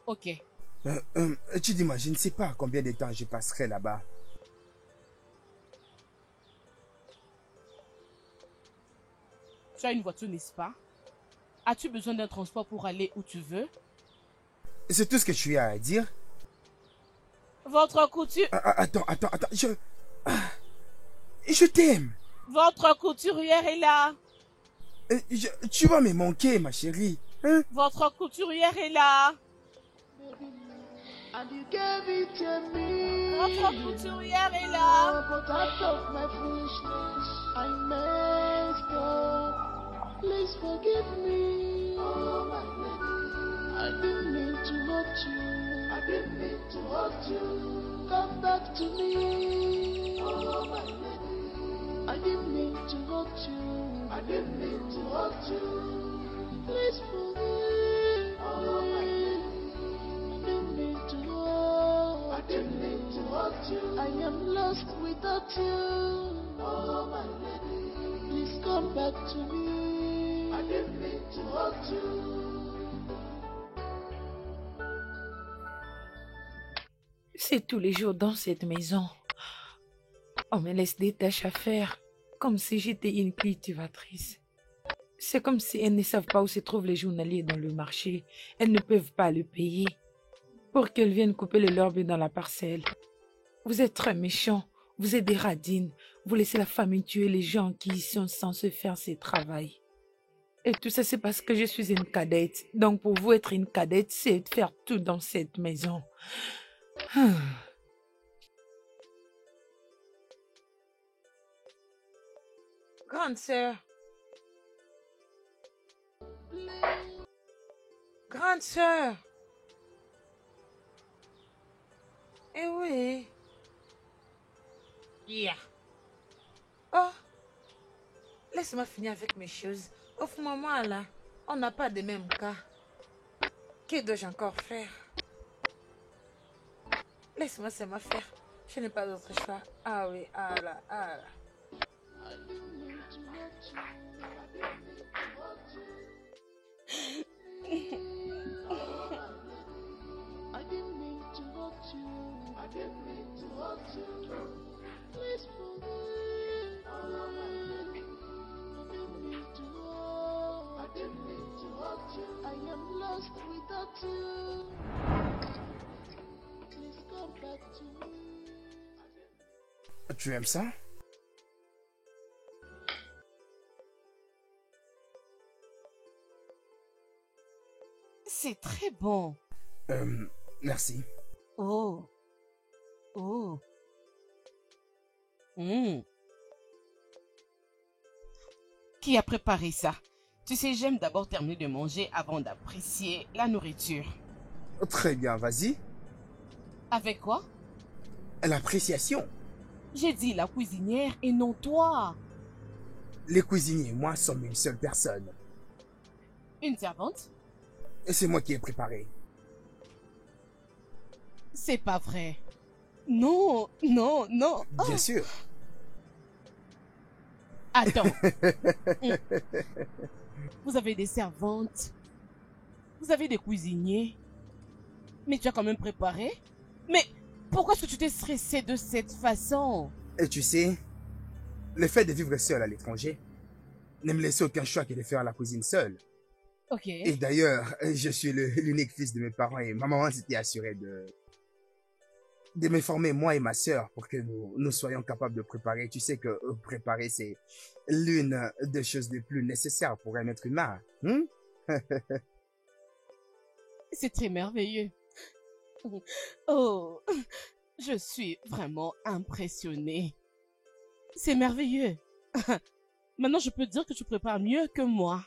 Ok. Tu dis-moi, je ne sais pas combien de temps je passerai là-bas. Tu as une voiture, n'est-ce pas? As-tu besoin d'un transport pour aller où tu veux? C'est tout ce que tu as à dire? Votre couture... Attends, je t'aime. Votre couturière est là. Tu vas me manquer, ma chérie. Hein? Votre couturière est là. And you gave it to me. Votre couturière est là. But out of my foolishness, I messed up. Please forgive me. Oh, my lady. I didn't mean to hurt you. I didn't mean to hurt you. Come back to me. Oh, my lady. I didn't mean to hurt you. I didn't mean to hurt you. Please forgive. Oh, my lady. I didn't mean to hurt you. I am lost without you. Oh, my lady. Please come back to me. I didn't mean to hurt you. C'est tous les jours dans cette maison. On me laisse des tâches à faire, comme si j'étais une cultivatrice. C'est comme si elles ne savent pas où se trouvent les journaliers dans le marché. Elles ne peuvent pas le payer pour qu'elles viennent couper l'herbe dans la parcelle. Vous êtes très méchants. Vous êtes des radines. Vous laissez la famille tuer les gens qui sont censés faire ce travail. Et tout ça, c'est parce que je suis une cadette. Donc, pour vous, être une cadette, c'est faire tout dans cette maison. Grande sœur. Grande sœur. Eh oui. Yeah. Oh. Laisse-moi finir avec mes choses. Offre-moi moi là. On n'a pas de même cas. Que dois-je encore faire? Laisse-moi seulement faire. Je n'ai pas d'autre choix. Ah oui, ah là, ah là. I didn't mean to hurt you. I didn't mean to hurt you. Please forgive. I didn't mean to hurt you. I am lost without you. Please come back to me. Tu aimes ça? C'est très bon. Merci. Oh. Oh. Qui a préparé ça? Tu sais, j'aime d'abord terminer de manger avant d'apprécier la nourriture. Très bien, vas-y. Avec quoi? L'appréciation. J'ai dit la cuisinière et non toi. Les cuisiniers et moi sommes une seule personne. Une servante? Et c'est moi qui ai préparé. C'est pas vrai. Non, non, non. Bien sûr. Attends. Vous avez des servantes. Vous avez des cuisiniers. Mais tu as quand même préparé. Mais pourquoi est-ce que tu t'es stressé de cette façon? Et tu sais, le fait de vivre seul à l'étranger ne me laisse aucun choix que de faire la cuisine seule. Ok. Et d'ailleurs, je suis l'unique fils de mes parents et ma maman s'était assurée de me former, moi et ma sœur, pour que nous soyons capables de préparer. Tu sais que préparer, c'est l'une des choses les plus nécessaires pour un être humain. C'est très merveilleux. Oh, je suis vraiment impressionnée. C'est merveilleux. Maintenant, je peux dire que tu prépares mieux que moi.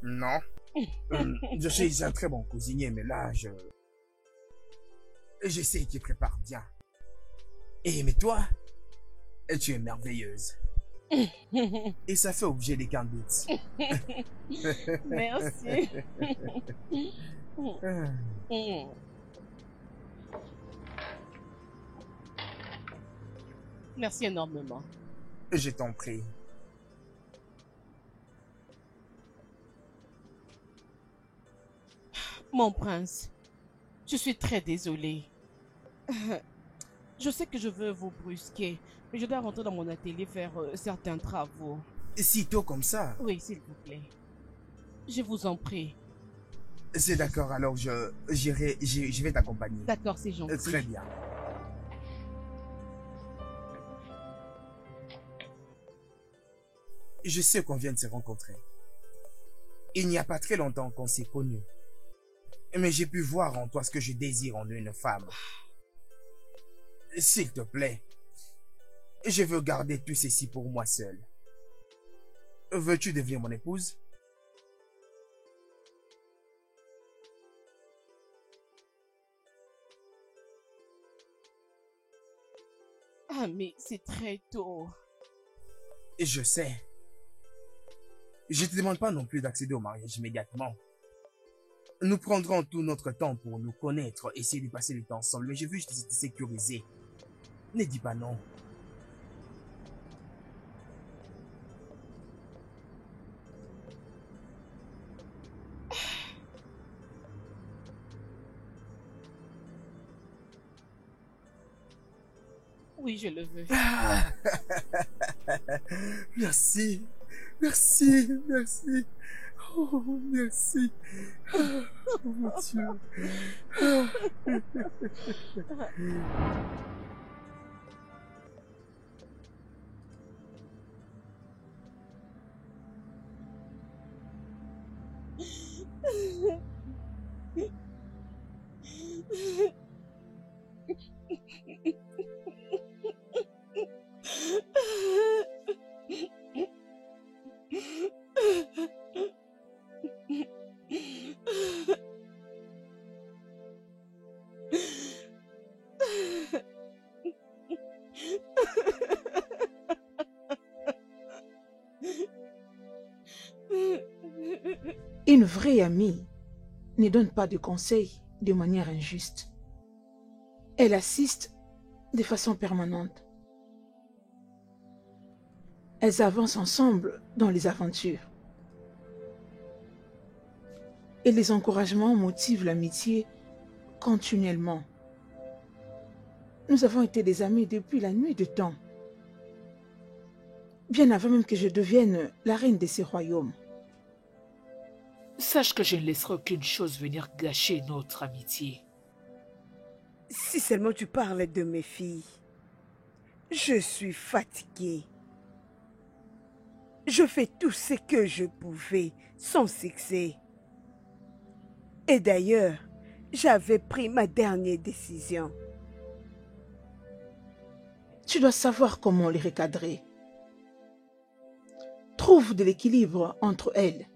Non. Je suis un très bon cuisinier, mais là, je sais qu'il prépare bien. Mais toi, tu es merveilleuse. Et ça fait objet d'aucun doute. Merci. Merci énormément. Je t'en prie. Mon prince, je suis très désolée. Je sais que je veux vous brusquer, mais je dois rentrer dans mon atelier faire certains travaux. Si tôt comme ça? Oui, s'il vous plaît. Je vous en prie. C'est d'accord, alors je vais t'accompagner. D'accord, c'est gentil. Très bien. Je sais qu'on vient de se rencontrer. Il n'y a pas très longtemps qu'on s'est connus. Mais j'ai pu voir en toi ce que je désire en une femme. S'il te plaît, je veux garder tout ceci pour moi seul. Veux-tu devenir mon épouse? Ah, mais c'est très tôt. Je sais. Je ne te demande pas non plus d'accéder au mariage immédiatement. Nous prendrons tout notre temps pour nous connaître, essayer de passer le temps ensemble, mais je veux juste te sécuriser. Ne dis pas non. Oui, je le veux. Merci, merci, merci. Oh, merci. Oh, mon Dieu. Une vraie amie ne donne pas de conseils de manière injuste. Elle assiste de façon permanente. Elles avancent ensemble dans les aventures. Et les encouragements motivent l'amitié continuellement. Nous avons été des amis depuis la nuit de temps. Bien avant même que je devienne la reine de ces royaumes. Sache que je ne laisserai aucune chose venir gâcher notre amitié. Si seulement tu parles de mes filles. Je suis fatiguée. Je fais tout ce que je pouvais, sans succès. Et d'ailleurs, j'avais pris ma dernière décision. Tu dois savoir comment les recadrer. Trouve de l'équilibre entre elles,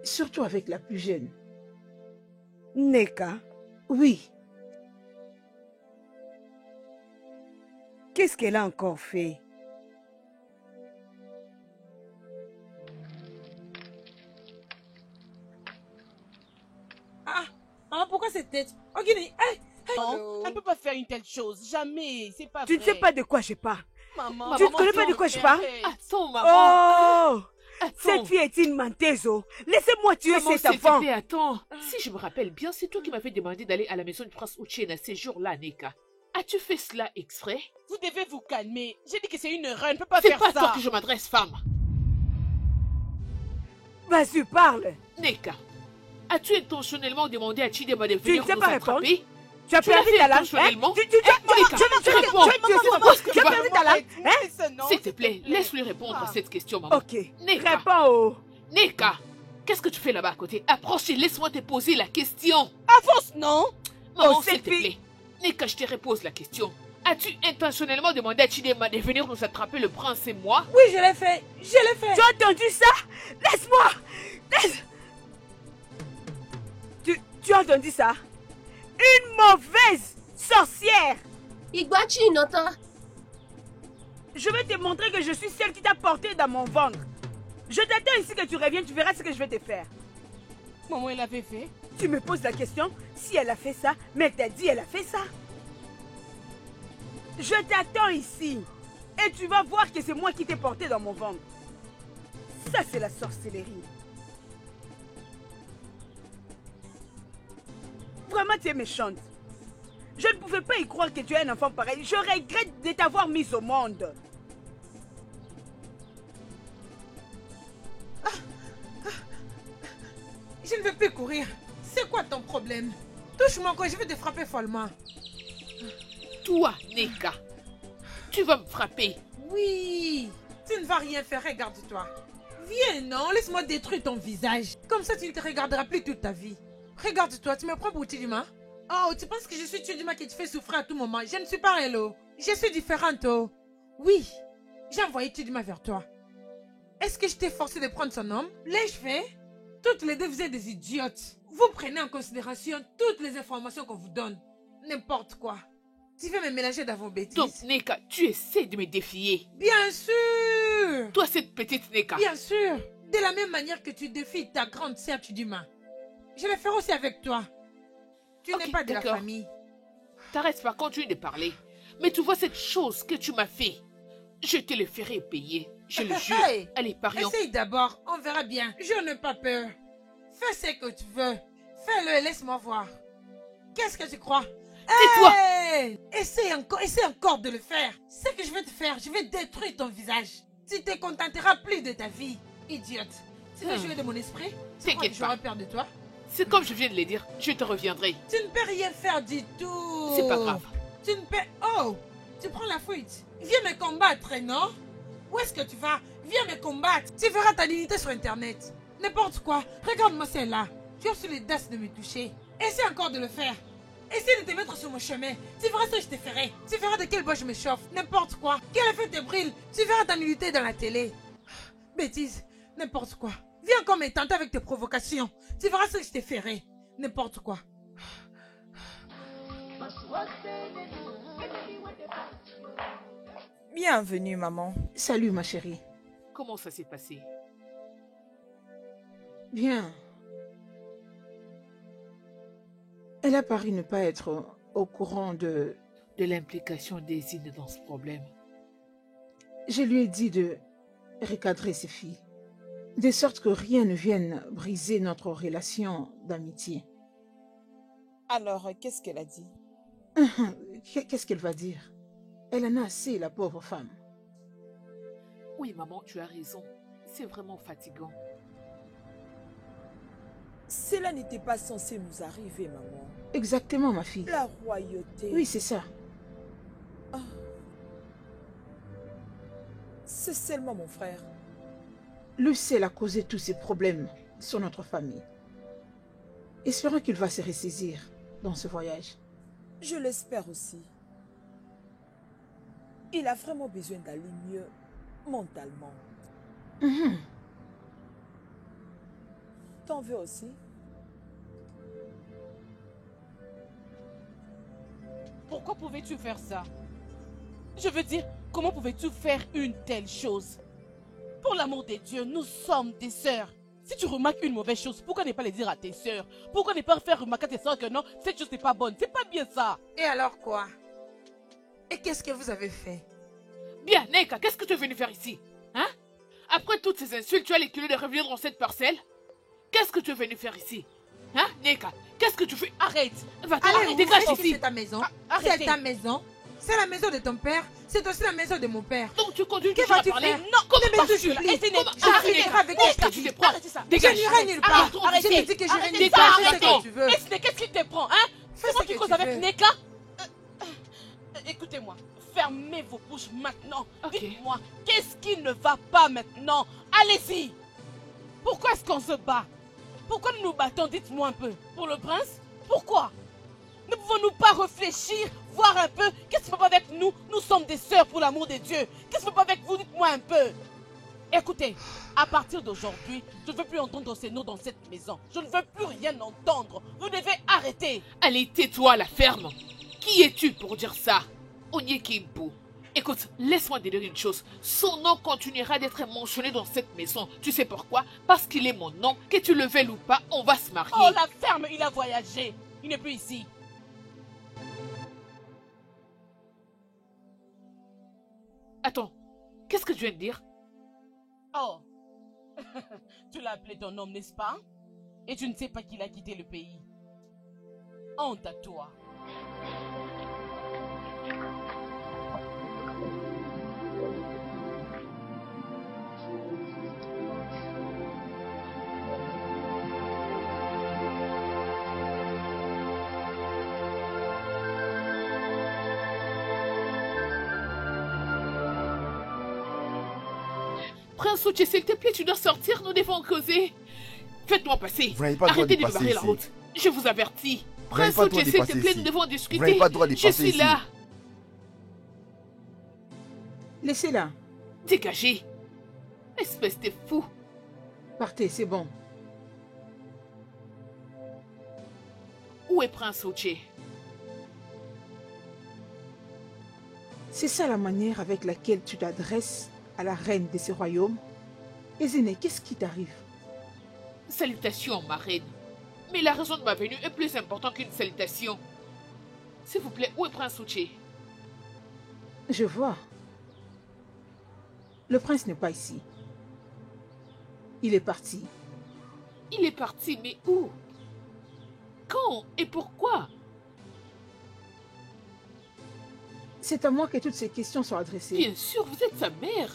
surtout avec la plus jeune. Neka, Oui, qu'est-ce qu'elle a encore fait? Pourquoi cette tête? Oh, Guinée, Non, elle ne peut pas faire une telle chose. Jamais. C'est pas Tu ne vrai. sais pas de quoi je parle. Maman, Tu ne maman, connais pas s'il de vous quoi je plaît, parle? arrête. Attends, maman. Oh! Cette Attends. fille est une menteuse. Oh. Laissez-moi tuer Maman, cet s'il te enfant. plaît, attends. Si je me rappelle bien, c'est toi qui m'avais demandé d'aller à la maison du prince Uchena ces jours-là, Neka. As-tu fait cela exprès? Vous devez vous calmer. J'ai dit que c'est une erreur. Elle ne peut pas C'est faire pas ça. toi que je m'adresse, femme. Vas-y, parle. Neka, as-tu intentionnellement demandé à Chidema de Tu venir ne sais nous pas attraper? répondre? Tu as Tu l'as perdu fait ta langue, hein? intentionnellement? Tu Neka, réponds. as perdu ta langue, hein? Laisse, non, S'il te plaît, laisse-lui répondre à cette question, maman. Ok, Neka. réponds. Oh. Neka, qu'est-ce que tu fais là-bas à côté? Approche et laisse-moi te poser la question. Avance, non. Maman, Oh, s'il te cette fille. plaît. Neka, je te repose la question. As-tu intentionnellement demandé à Chidema de venir nous attraper, le prince et moi? oui, je l'ai fait. Je l'ai fait. Tu as entendu ça? Laisse-moi. Laisse. Tu as entendu ça? Une mauvaise sorcière. Igbachi Nota. Je vais te montrer que je suis celle qui t'a porté dans mon ventre. Je t'attends ici que tu reviennes, tu verras ce que je vais te faire. Maman, elle avait fait. Tu me poses la question si elle a fait ça, mais elle t'a dit elle a fait ça. Je t'attends ici. Et tu vas voir que c'est moi qui t'ai porté dans mon ventre. Ça, c'est la sorcellerie. Vraiment, tu es méchante. Je ne pouvais pas y croire que tu es un enfant pareil. Je regrette de t'avoir mise au monde. Je ne veux plus courir. C'est quoi ton problème? Touche-moi encore, je vais te frapper follement. Toi, Neka, tu vas me frapper. Oui, tu ne vas rien faire, regarde-toi. Viens, non, laisse-moi détruire ton visage. Comme ça, tu ne te regarderas plus toute ta vie. Regarde-toi, tu me prends pour Chidima? Oh, tu penses que je suis Chidima qui te fait souffrir à tout moment? Je ne suis pas Hello. Je suis différente, oh. Oui, j'ai envoyé Chidima vers toi. Est-ce que je t'ai forcé de prendre son nom? L'ai-je fait? Toutes les deux, vous êtes des idiotes. Vous prenez en considération toutes les informations qu'on vous donne. N'importe quoi. Tu veux me mélanger dans vos bêtises? Donc, Neka, tu essaies de me défier. Bien sûr! Toi, cette petite Neka. Bien sûr! De la même manière que tu défies ta grande sœur Chidima. Je le ferai aussi avec toi. Tu Ok, n'es pas de la d'accord. famille. T'arrêtes pas, continue de parler. Mais tu vois cette chose que tu m'as fait. Je te le ferai payer. Je le jure. Hey! Allez, parions. Essaye d'abord, on verra bien. Je n'ai pas peur. Fais ce que tu veux. Fais-le et laisse-moi voir. Qu'est-ce que tu crois? Tais-toi! Hey! Essaye encore de le faire. Ce que je vais te faire, je vais détruire ton visage. Tu te contenteras plus de ta vie, idiote. Tu veux jouer de mon esprit? Tu crois que T'inquiète pas. j'aurais peur de toi? C'est comme je viens de le dire. Je te reviendrai. Tu ne peux rien faire du tout. C'est pas grave. Tu ne peux... Oh! Tu prends la fuite. Viens me combattre, non? Où est-ce que tu vas? Viens me combattre. Tu verras ta dignité sur Internet. N'importe quoi. Regarde-moi celle-là. Tu as reçu l'audace de me toucher. Essaie encore de le faire. Essaie de te mettre sur mon chemin. Tu verras ce que je te ferai. Tu verras de quel bois je me chauffe. N'importe quoi. Quel feu te brûle. Tu verras ta nullité dans la télé. Bêtise. N'importe quoi. Viens encore me tenter avec tes provocations. Tu verras ce que je te ferai. N'importe quoi. Bienvenue, maman. Salut, ma chérie. Comment ça s'est passé? Bien. Elle a paru ne pas être au courant de... De l'implication d'Ezine dans ce problème. Je lui ai dit de recadrer ses filles, de sorte que rien ne vienne briser notre relation d'amitié. Alors, qu'est-ce qu'elle a dit? Qu'est-ce qu'elle va dire? Elle en a assez, la pauvre femme. Oui, maman, tu as raison. C'est vraiment fatigant. Cela n'était pas censé nous arriver, maman. Exactement, ma fille. La royauté. Oui, c'est ça. Ah. C'est seulement mon frère. Lui seul a causé tous ces problèmes sur notre famille. Espérons qu'il va se ressaisir dans ce voyage. Je l'espère aussi. Il a vraiment besoin d'aller mieux mentalement. T'en veux aussi? Pourquoi pouvais-tu faire ça? Je veux dire, comment pouvais-tu faire une telle chose? Pour l'amour de Dieu, nous sommes des sœurs. Si tu remarques une mauvaise chose, pourquoi ne pas le dire à tes sœurs? Pourquoi ne pas faire remarquer à tes sœurs que non, cette chose n'est pas bonne? C'est pas bien ça. Et alors quoi? Et qu'est-ce que vous avez fait? Bien, Neka, qu'est-ce que tu es venu faire ici? Hein? Après toutes ces insultes, tu as les culottés de revenir dans cette parcelle? Qu'est-ce que tu es venu faire ici? Hein, Neka? Qu'est-ce que tu fais? Arrête. Va-t'en, dégage ici. C'est ta maison. Arrêtez. C'est ta maison. C'est la maison de ton père. C'est aussi la maison de mon père. Donc tu continues Que toujours à vas-tu parler? faire? Non, comment Ne me pas touche celui-là? plus. Et c'est Neka. Je finirai avec Qu'est-ce elle. que tu te prends? Arrêtez ça. Je Dégage. n'irai nulle part. Arrêtez. Je te dis que je Arrêtez n'irai ça, pas. Fais ce arrêtez. que tu veux. Mais qu'est-ce qui te prend, hein? Fais C'est ce moi qui que cause tu avec veux. Neka? Écoutez-moi, fermez vos bouches maintenant. Ok. Dites-moi, qu'est-ce qui ne va pas maintenant? Allez-y. Pourquoi est-ce qu'on se bat? Pourquoi nous nous battons? Dites-moi un peu. Pour le prince? Pourquoi? Ne pouvons-nous pas réfléchir, voir un peu? Qu'est-ce qui ne va pas avec nous? Nous sommes des sœurs pour l'amour de Dieu. Qu'est-ce qui ne va pas avec vous? Dites-moi un peu. Écoutez, à partir d'aujourd'hui, je ne veux plus entendre ces noms dans cette maison. Je ne veux plus rien entendre. Vous devez arrêter. Allez, tais-toi à la ferme. Qui es-tu pour dire ça? Onyekimpo. Écoute, laisse-moi te dire une chose. Son nom continuera d'être mentionné dans cette maison. Tu sais pourquoi? Parce qu'il est mon nom. Que tu le veuilles ou pas, on va se marier. Oh, la ferme, il a voyagé. Il n'est plus ici. Attends, qu'est-ce que tu viens de dire? Oh, tu l'as appelé ton homme, n'est-ce pas? Et tu ne sais pas qu'il a quitté le pays. Honte à toi. Prince Uche, s'il te plaît, tu dois sortir, nous devons causer. Faites-moi passer. Vous n'avez pas le droit Arrêtez de de passer barrer la ici. route. Je vous avertis. Vous n'avez Prince pas le droit Uche, de s'il te passer plaît, ici. nous devons Vous discuter. n'avez pas le droit de Je passer suis ici. là. Laissez-la. Dégagez. Espèce de fou. Partez, c'est bon. Où est Prince Uche? C'est ça la manière avec laquelle tu t'adresses à la reine de ce royaume? Ezine, qu'est-ce qui t'arrive? Salutations, ma reine. Mais la raison de ma venue est plus importante qu'une salutation. S'il vous plaît, où est Prince Uche? Je vois. Le prince n'est pas ici. Il est parti. Il est parti, mais où? Quand et pourquoi? C'est à moi que toutes ces questions sont adressées. Bien sûr, vous êtes sa mère.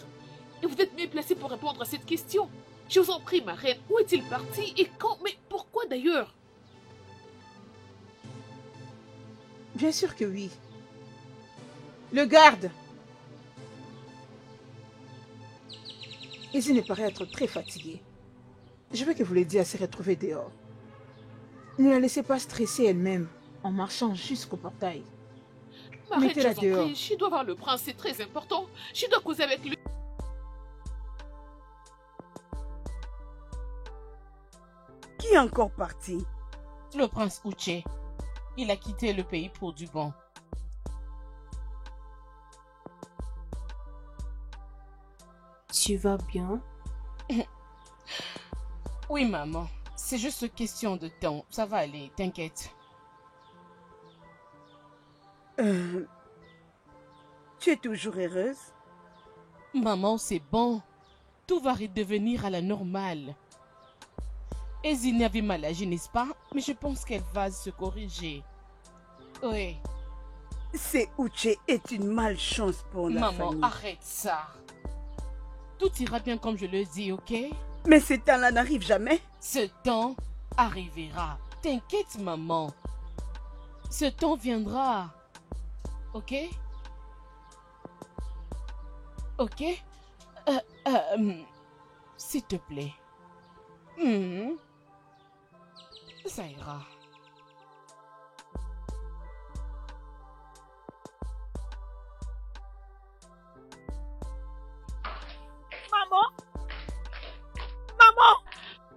Et vous êtes mieux placée pour répondre à cette question. Je vous en prie, ma reine, où est-il parti et quand? Mais pourquoi d'ailleurs? Bien sûr que oui. Le garde! Ezine paraît être très fatiguée. Je veux que vous l'aidiez à se retrouver dehors. Ne la laissez pas stresser elle-même en marchant jusqu'au portail. Ma reine, je Mettez-la vous en dehors. prie, je dois voir le prince, c'est très important. Je dois causer avec lui. Qui est encore parti? Le prince Uche. Il a quitté le pays pour du bon. Tu vas bien? Oui, maman. C'est juste question de temps. Ça va aller, t'inquiète. Tu es toujours heureuse? Maman, c'est bon. Tout va redevenir à la normale. Ezine avait mal agi, n'est-ce pas? Mais je pense qu'elle va se corriger. Oui. C'est Uche est une malchance pour la Maman, famille. arrête ça. Tout ira bien comme je le dis, ok? Mais ce temps-là n'arrive jamais. Ce temps arrivera. T'inquiète, maman. Ce temps viendra. Ok? Ok? S'il te plaît. Ça ira. Maman? Maman?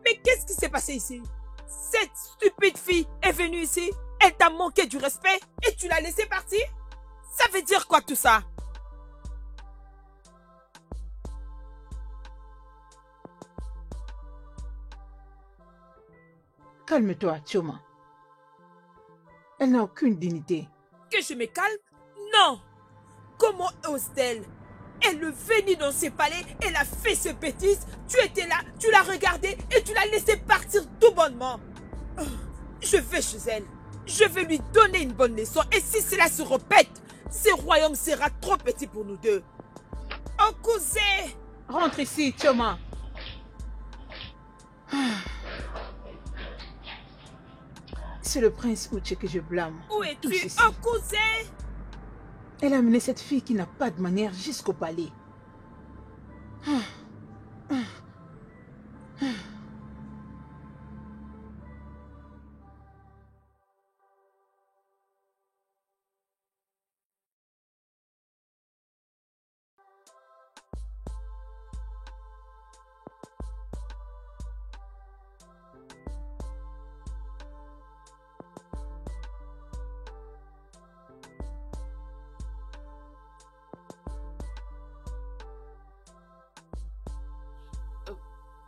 Mais qu'est-ce qui s'est passé ici? Cette stupide fille est venue ici, elle t'a manqué du respect et tu l'as laissée partir? Ça veut dire quoi tout ça? Calme-toi, Chioma. Elle n'a aucune dignité. Que je me calme? Non! Comment ose-t-elle? Elle est venue dans ses palais, elle a fait ses bêtises, tu étais là, tu l'as regardée et tu l'as laissée partir tout bonnement. Je vais chez elle, je vais lui donner une bonne leçon et si cela se répète, ce royaume sera trop petit pour nous deux. Oh cousin! Rentre ici, Chioma. C'est le prince Uche que je blâme. Où pour tout es-tu? ceci. Oh cousin! Elle a amené cette fille qui n'a pas de manière jusqu'au palais.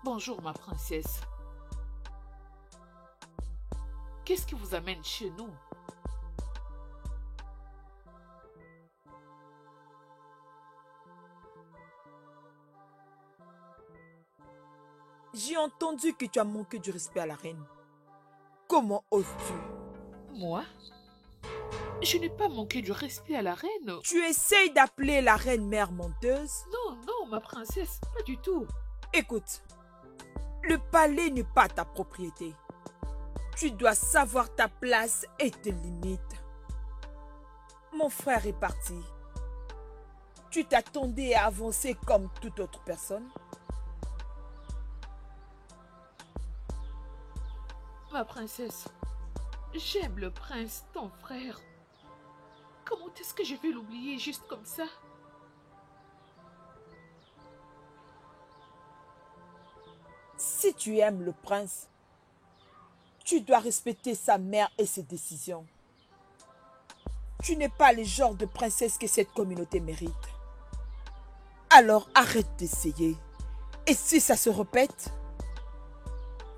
Bonjour, ma princesse. Qu'est-ce qui vous amène chez nous? J'ai entendu que tu as manqué du respect à la reine. Comment oses-tu? Moi? Je n'ai pas manqué du respect à la reine. Tu essayes d'appeler la reine mère menteuse? Non, non, ma princesse, pas du tout. Écoute, le palais n'est pas ta propriété. Tu dois savoir ta place et tes limites. Mon frère est parti. Tu t'attendais à avancer comme toute autre personne? Ma princesse, j'aime le prince, ton frère. Comment est-ce que je vais l'oublier juste comme ça? Si tu aimes le prince, tu dois respecter sa mère et ses décisions. Tu n'es pas le genre de princesse que cette communauté mérite. Alors arrête d'essayer. Et si ça se répète,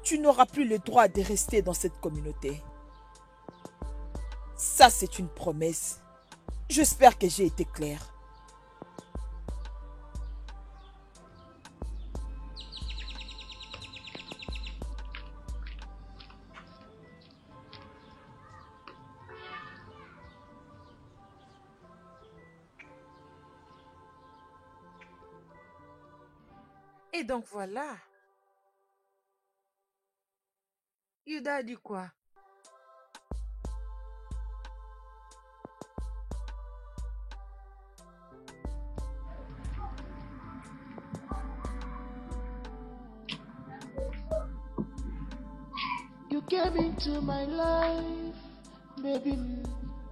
tu n'auras plus le droit de rester dans cette communauté. Ça, c'est une promesse. J'espère que j'ai été claire. Et donc voilà. Yuda a dit quoi? You came into my life, baby,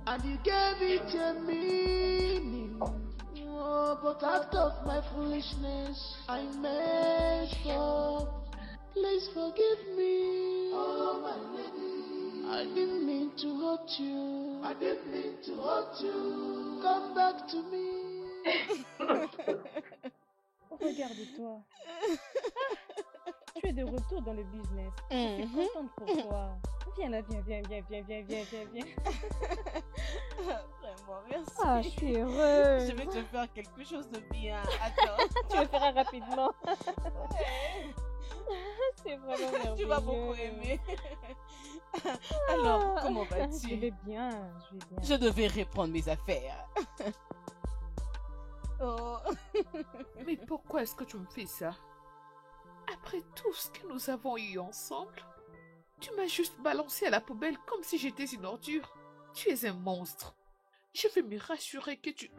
and you gave it a meaning. Oh, but out of my foolishness, I messed up. Please forgive me. Oh, my lady. I didn't mean to hurt you. I didn't mean to hurt you. Come back to me. Regarde-toi. Tu es de retour dans le business. Je suis contente pour toi. Viens là, viens. Vraiment, merci. Ah, je suis heureuse. Je vais te faire quelque chose de bien. Attends. Tu le feras rapidement. C'est vraiment merveilleux. Tu vas beaucoup aimer. Alors, comment vas-tu? Je vais bien. Je devais reprendre mes affaires. Oh. Mais pourquoi est-ce que tu me fais ça? Après tout ce que nous avons eu ensemble, tu m'as juste balancé à la poubelle comme si j'étais une ordure. Tu es un monstre. Je vais me rassurer que tu...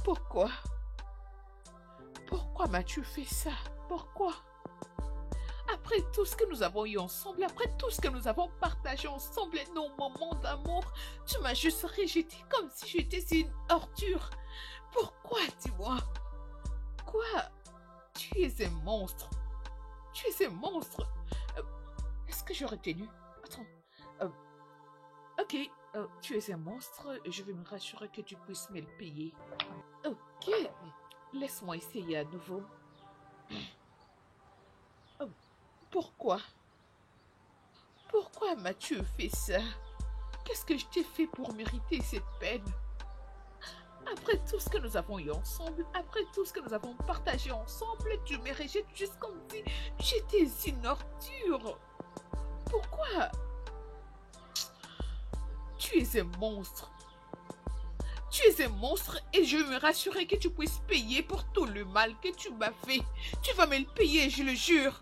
Pourquoi? Pourquoi m'as-tu fait ça? Pourquoi? Après tout ce que nous avons eu ensemble, après tout ce que nous avons partagé ensemble, nos moments d'amour, tu m'as juste rejeté comme si j'étais une ordure. Pourquoi, dis-moi? Quoi? Tu es un monstre. Tu es un monstre. Est-ce que j'aurais tenu? Attends. Ok, tu es un monstre. Je vais me rassurer que tu puisses me le payer. Ok, laisse-moi essayer à nouveau. Pourquoi? Pourquoi m'as-tu fait ça? Qu'est-ce que je t'ai fait pour mériter cette peine? Après tout ce que nous avons eu ensemble, après tout ce que nous avons partagé ensemble, tu me rejettes juste comme si j'étais une ordure. Pourquoi? Tu es un monstre. Tu es un monstre et je veux me rassurer que tu puisses payer pour tout le mal que tu m'as fait. Tu vas me le payer, je le jure.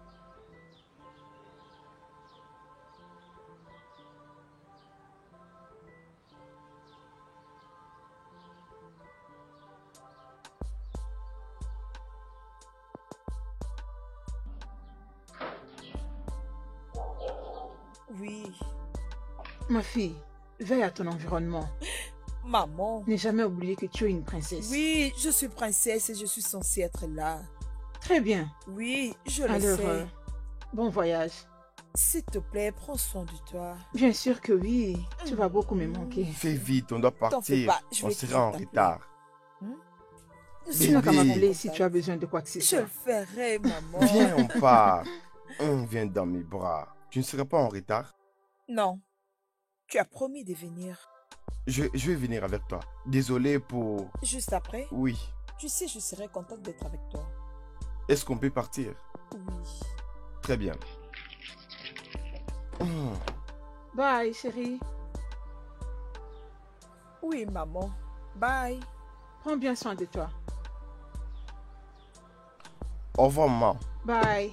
Oui. Ma fille, veille à ton environnement. Maman. N'ai jamais oublié que tu es une princesse. Oui, je suis princesse et je suis censée être là. Très bien. Oui, je le Alors, sais. Bon voyage. S'il te plaît, prends soin de toi. Bien sûr que oui. Tu vas beaucoup me manquer. Fais vite, on doit T'en fais partir. pas, je On vais sera en toujours retard. Sinon, qu'à Bébé. m'appeler si tu as besoin de quoi que ce Je soit. le ferai, maman. Viens, on part. On vient dans mes bras. Tu ne seras pas en retard? Non. Tu as promis de venir. Je vais venir avec toi. Désolé pour... Juste après. Oui. Tu sais, je serai contente d'être avec toi. Est-ce qu'on peut partir? Oui. Très bien. Bye, chérie. Oui, maman. Bye. Prends bien soin de toi. Au revoir, maman. Bye.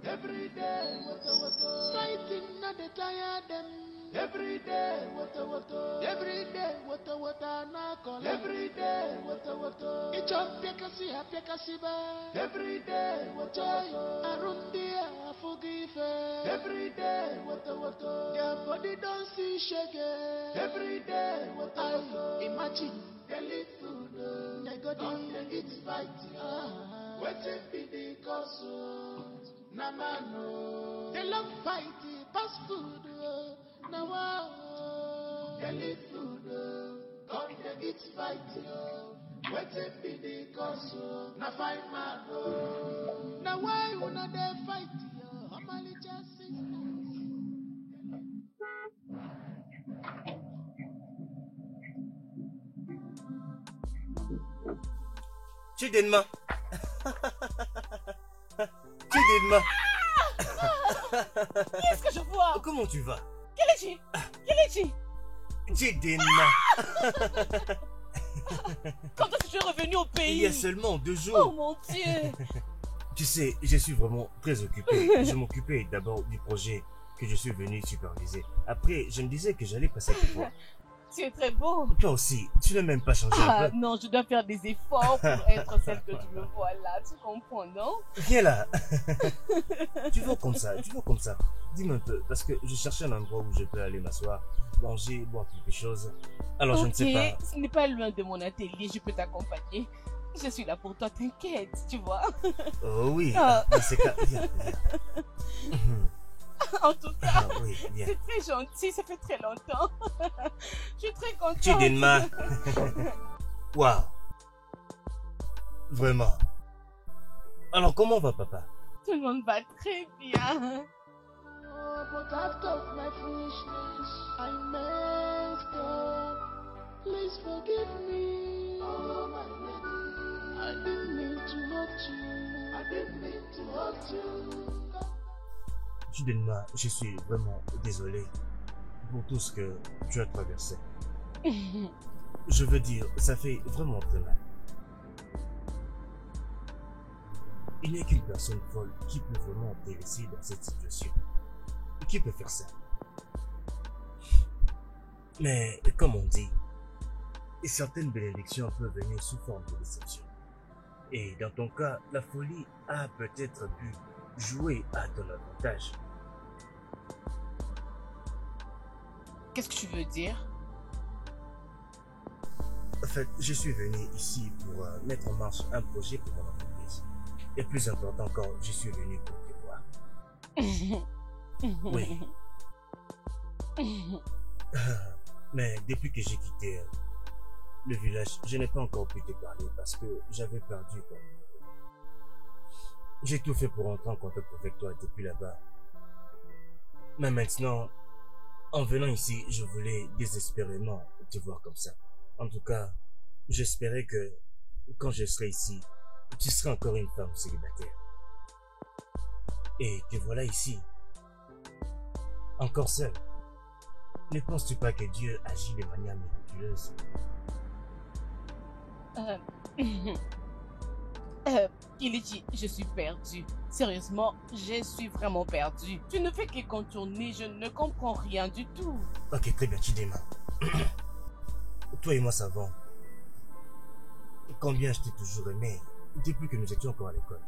Every day, fighting not the tire them. Every day, every day, knuckle. Every day, each of Pekasi ba. Every day, Arundia, forgive. Every day, their body don't see shake. Every day, I imagine they live food. They got on the eat fight. Waiting be the cause. Namano, they love fight, pass food. Now, they live food. Come they eat fight. Waiting be the cause. Now find man. Now why would they fight? I'm only just sisters. Chidinma. Chidinma. Qu'est-ce que je vois? Comment tu vas? Kelechi! Kelechi! Chidinma. Quand est-ce que tu es revenu au pays? Il y a seulement 2 jours. Oh mon Dieu! Tu sais, je suis vraiment très occupé. Je m'occupais d'abord du projet que je suis venu superviser. Après, je me disais que j'allais passer te voir. Tu es très beau. Toi aussi, tu n'as même pas changé un peu. Non, je dois faire des efforts pour être celle que tu me vois là. Tu comprends, non? Viens là. Tu vois comme ça, Dis-moi un peu, parce que je cherchais un endroit où je peux aller m'asseoir, manger, boire quelque chose. Alors je ne sais pas. Ce n'est pas loin de mon atelier, je peux t'accompagner. Je suis là pour toi, t'inquiète, tu vois. Oh oui, dans ces cas, viens. En tout cas, oui, c'est très gentil, ça fait très longtemps. Je suis très contente. Chidinma. Waouh. Vraiment. Alors comment va papa? Tout le monde va très bien. Oh, but out of my foolishness, I messed up. Please forgive me. Oh, my lady. I didn't mean to hurt you. I didn't mean to hurt you. Chidinma, je suis vraiment désolé pour tout ce que tu as traversé. Je veux dire, ça fait vraiment très mal. Il n'y a qu'une personne folle qui peut vraiment te laisser dans cette situation. Qui peut faire ça? Mais, comme on dit, certaines bénédictions peuvent venir sous forme de déception. Et dans ton cas, la folie a peut-être pu jouer à ton avantage. Qu'est-ce que tu veux dire? En fait, je suis venu ici pour mettre en marche un projet pour mon entreprise. Et plus important encore, je suis venu pour te voir. Oui. Mais depuis que j'ai quitté le village, je n'ai pas encore pu te parler parce que j'avais perdu ton numéro. J'ai tout fait pour entrer en contact avec toi depuis là-bas. Mais maintenant, en venant ici, je voulais désespérément te voir comme ça. En tout cas, j'espérais que quand je serai ici, tu seras encore une femme célibataire. Et te voilà ici, encore seule. Ne penses-tu pas que Dieu agit de manière miraculeuse? Kelechi, je suis perdue. Sérieusement, je suis vraiment perdue. Tu ne fais que contourner, je ne comprends rien du tout. Ok, très bien, Chidinma. Toi et moi savons combien je t'ai toujours aimé depuis que nous étions encore à l'école.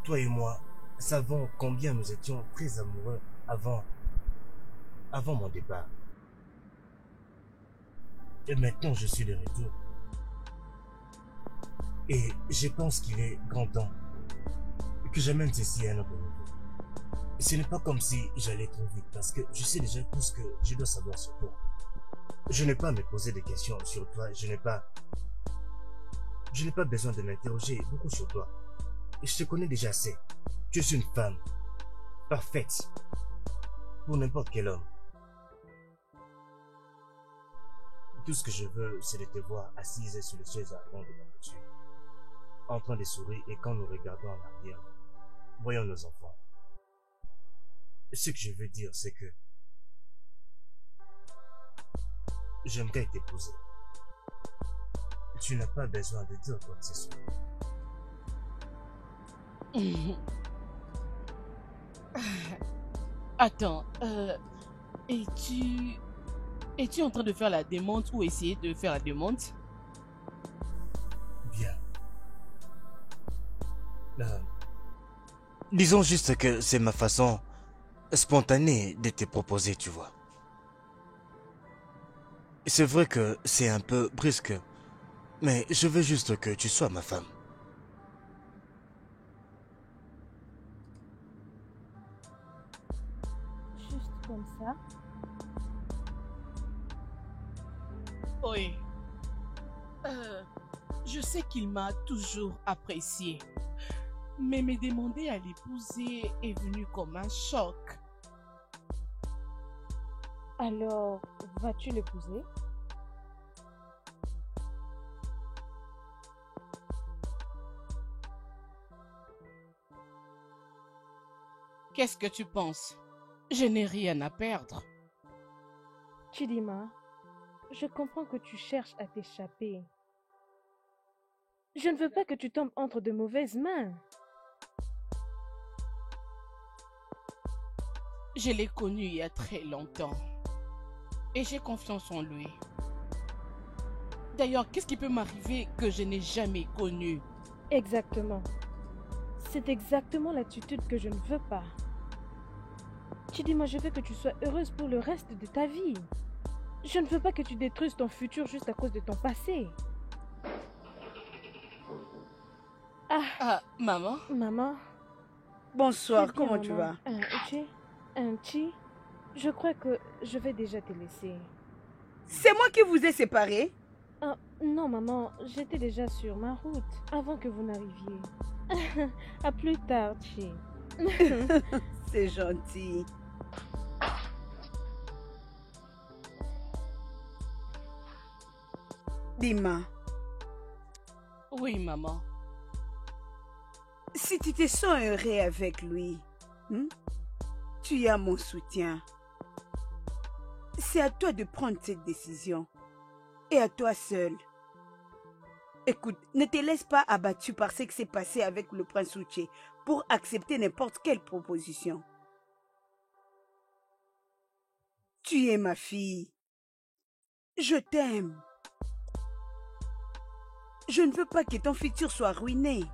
Toi et moi savons combien nous étions très amoureux avant mon départ. Et maintenant je suis de retour. Et je pense qu'il est grand temps que j'amène ceci à un autre niveau. Ce n'est pas comme si j'allais trop vite parce que je sais déjà tout ce que je dois savoir sur toi. Je n'ai pas à me poser des questions sur toi, je n'ai pas je n'ai pas besoin de m'interroger beaucoup sur toi. Et je te connais déjà assez. Tu es une femme parfaite pour n'importe quel homme. Tout ce que je veux, c'est de te voir assise sur le siège avant de ma voiture, en train de sourire, et quand nous regardons en arrière, voyons nos enfants. Ce que je veux dire, c'est que j'aimerais t'épouser. Tu n'as pas besoin de dire quoi que ce soit. Attends, es-tu en train de faire la demande ou essayer de faire la demande? Bien. Disons juste que c'est ma façon spontanée de te proposer, tu vois. C'est vrai que c'est un peu brusque, mais je veux juste que tu sois ma femme. Juste comme ça? Oui. Je sais qu'il m'a toujours apprécié. Mais me demander à l'épouser est venu comme un choc. Alors, vas-tu l'épouser? Qu'est-ce que tu penses? Je n'ai rien à perdre. Chidima, je comprends que tu cherches à t'échapper. Je ne veux pas que tu tombes entre de mauvaises mains. Je l'ai connu il y a très longtemps. Et j'ai confiance en lui. D'ailleurs, qu'est-ce qui peut m'arriver que je n'ai jamais connu? Exactement. C'est exactement l'attitude que je ne veux pas. Chidima, je veux que tu sois heureuse pour le reste de ta vie. Je ne veux pas que tu détruises ton futur juste à cause de ton passé. Maman? Maman? Bonsoir, Bien, comment tu maman. vas? Je crois que je vais déjà te laisser. C'est moi qui vous ai séparés? Non, maman, j'étais déjà sur ma route avant que vous n'arriviez. À plus tard, Chi. C'est gentil. Dima. Oui, maman. Si tu te sens heureux avec lui, tu as mon soutien. C'est à toi de prendre cette décision. Et à toi seul. Écoute, ne te laisse pas abattu par ce qui s'est passé avec le prince Uche pour accepter n'importe quelle proposition. Tu es ma fille. Je t'aime. Je ne veux pas que ton futur soit ruiné.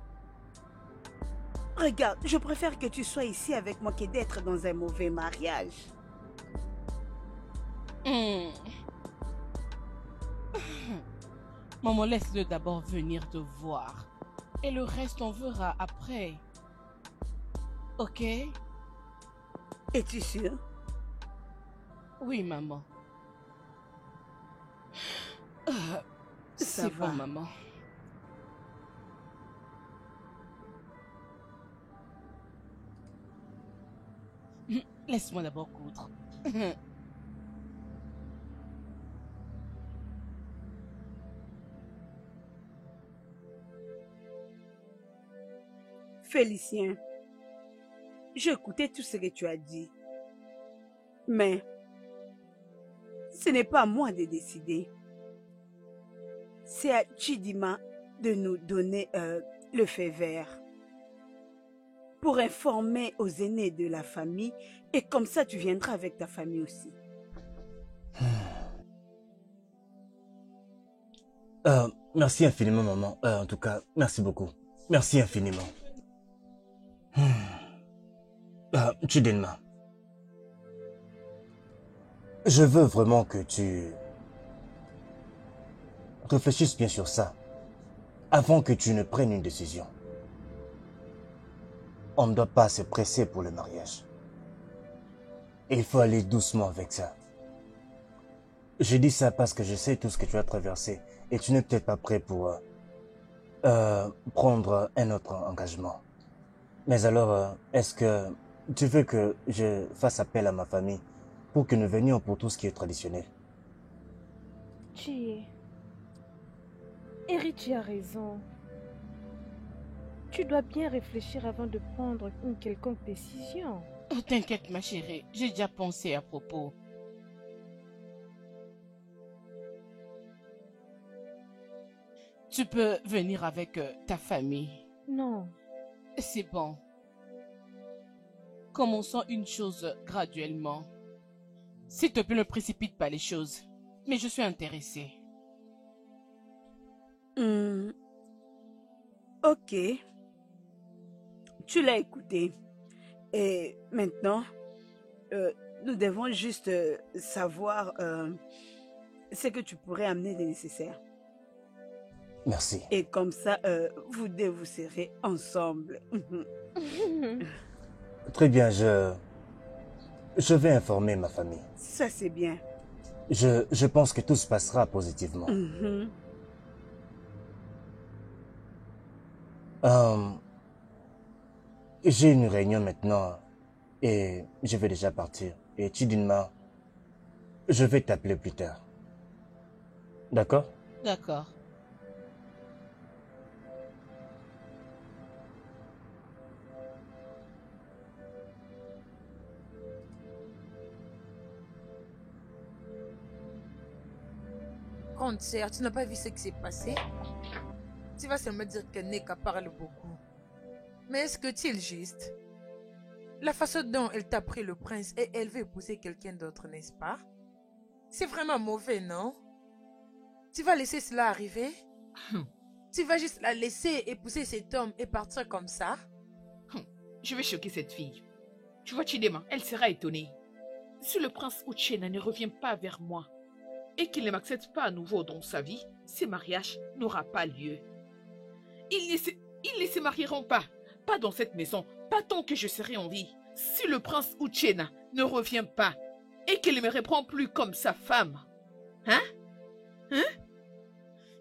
Regarde, je préfère que tu sois ici avec moi que d'être dans un mauvais mariage. Maman, laisse-le d'abord venir te voir. Et le reste, on verra après. Ok? Es-tu sûre? Oui, maman. C'est bon, maman. Laisse-moi d'abord coudre. Félicien, j'écoutais tout ce que tu as dit. Mais ce n'est pas à moi de décider. C'est à Chidima de nous donner le feu vert pour informer aux aînés de la famille, et comme ça tu viendras avec ta famille aussi. Merci infiniment, maman. En tout cas, merci beaucoup. Merci infiniment. Chidinma, je veux vraiment que tu réfléchisses bien sur ça avant que tu ne prennes une décision. On ne doit pas se presser pour le mariage. Et il faut aller doucement avec ça. Je dis ça parce que je sais tout ce que tu as traversé et tu n'es peut-être pas prêt pour prendre un autre engagement. Mais alors, est-ce que tu veux que je fasse appel à ma famille pour que nous venions pour tout ce qui est traditionnel? Eric a raison. Tu dois bien réfléchir avant de prendre une quelconque décision. Oh, t'inquiète ma chérie, j'ai déjà pensé à propos. Tu peux venir avec ta famille. Non. C'est bon. Commençons une chose graduellement. S'il te plaît, ne précipite pas les choses. Mais je suis intéressée. Ok. Tu l'as écouté. Et maintenant, nous devons juste savoir ce que tu pourrais amener de nécessaire. Merci. Et comme ça, vous deux, vous serez ensemble. Très bien, je vais informer ma famille. Ça, c'est bien. Je pense que tout se passera positivement. J'ai une réunion maintenant et je vais déjà partir. Et Chidinma, je vais t'appeler plus tard. D'accord? D'accord. Grande sœur, tu n'as pas vu ce qui s'est passé? Tu vas seulement dire que Neka parle beaucoup. Mais est-ce que tu es juste? La façon dont elle t'a pris le prince et elle veut épouser quelqu'un d'autre, n'est-ce pas? C'est vraiment mauvais, non? Tu vas laisser cela arriver? Tu vas juste la laisser épouser cet homme et partir comme ça? Je vais choquer cette fille. Tu vois, Chidema, elle sera étonnée. Si le prince Uchena ne revient pas vers moi et qu'il ne m'accepte pas à nouveau dans sa vie, ce mariage n'aura pas lieu. Ils ne se marieront pas. Pas dans cette maison, pas tant que je serai en vie. Si le prince Uchena ne revient pas et qu'il ne me reprend plus comme sa femme,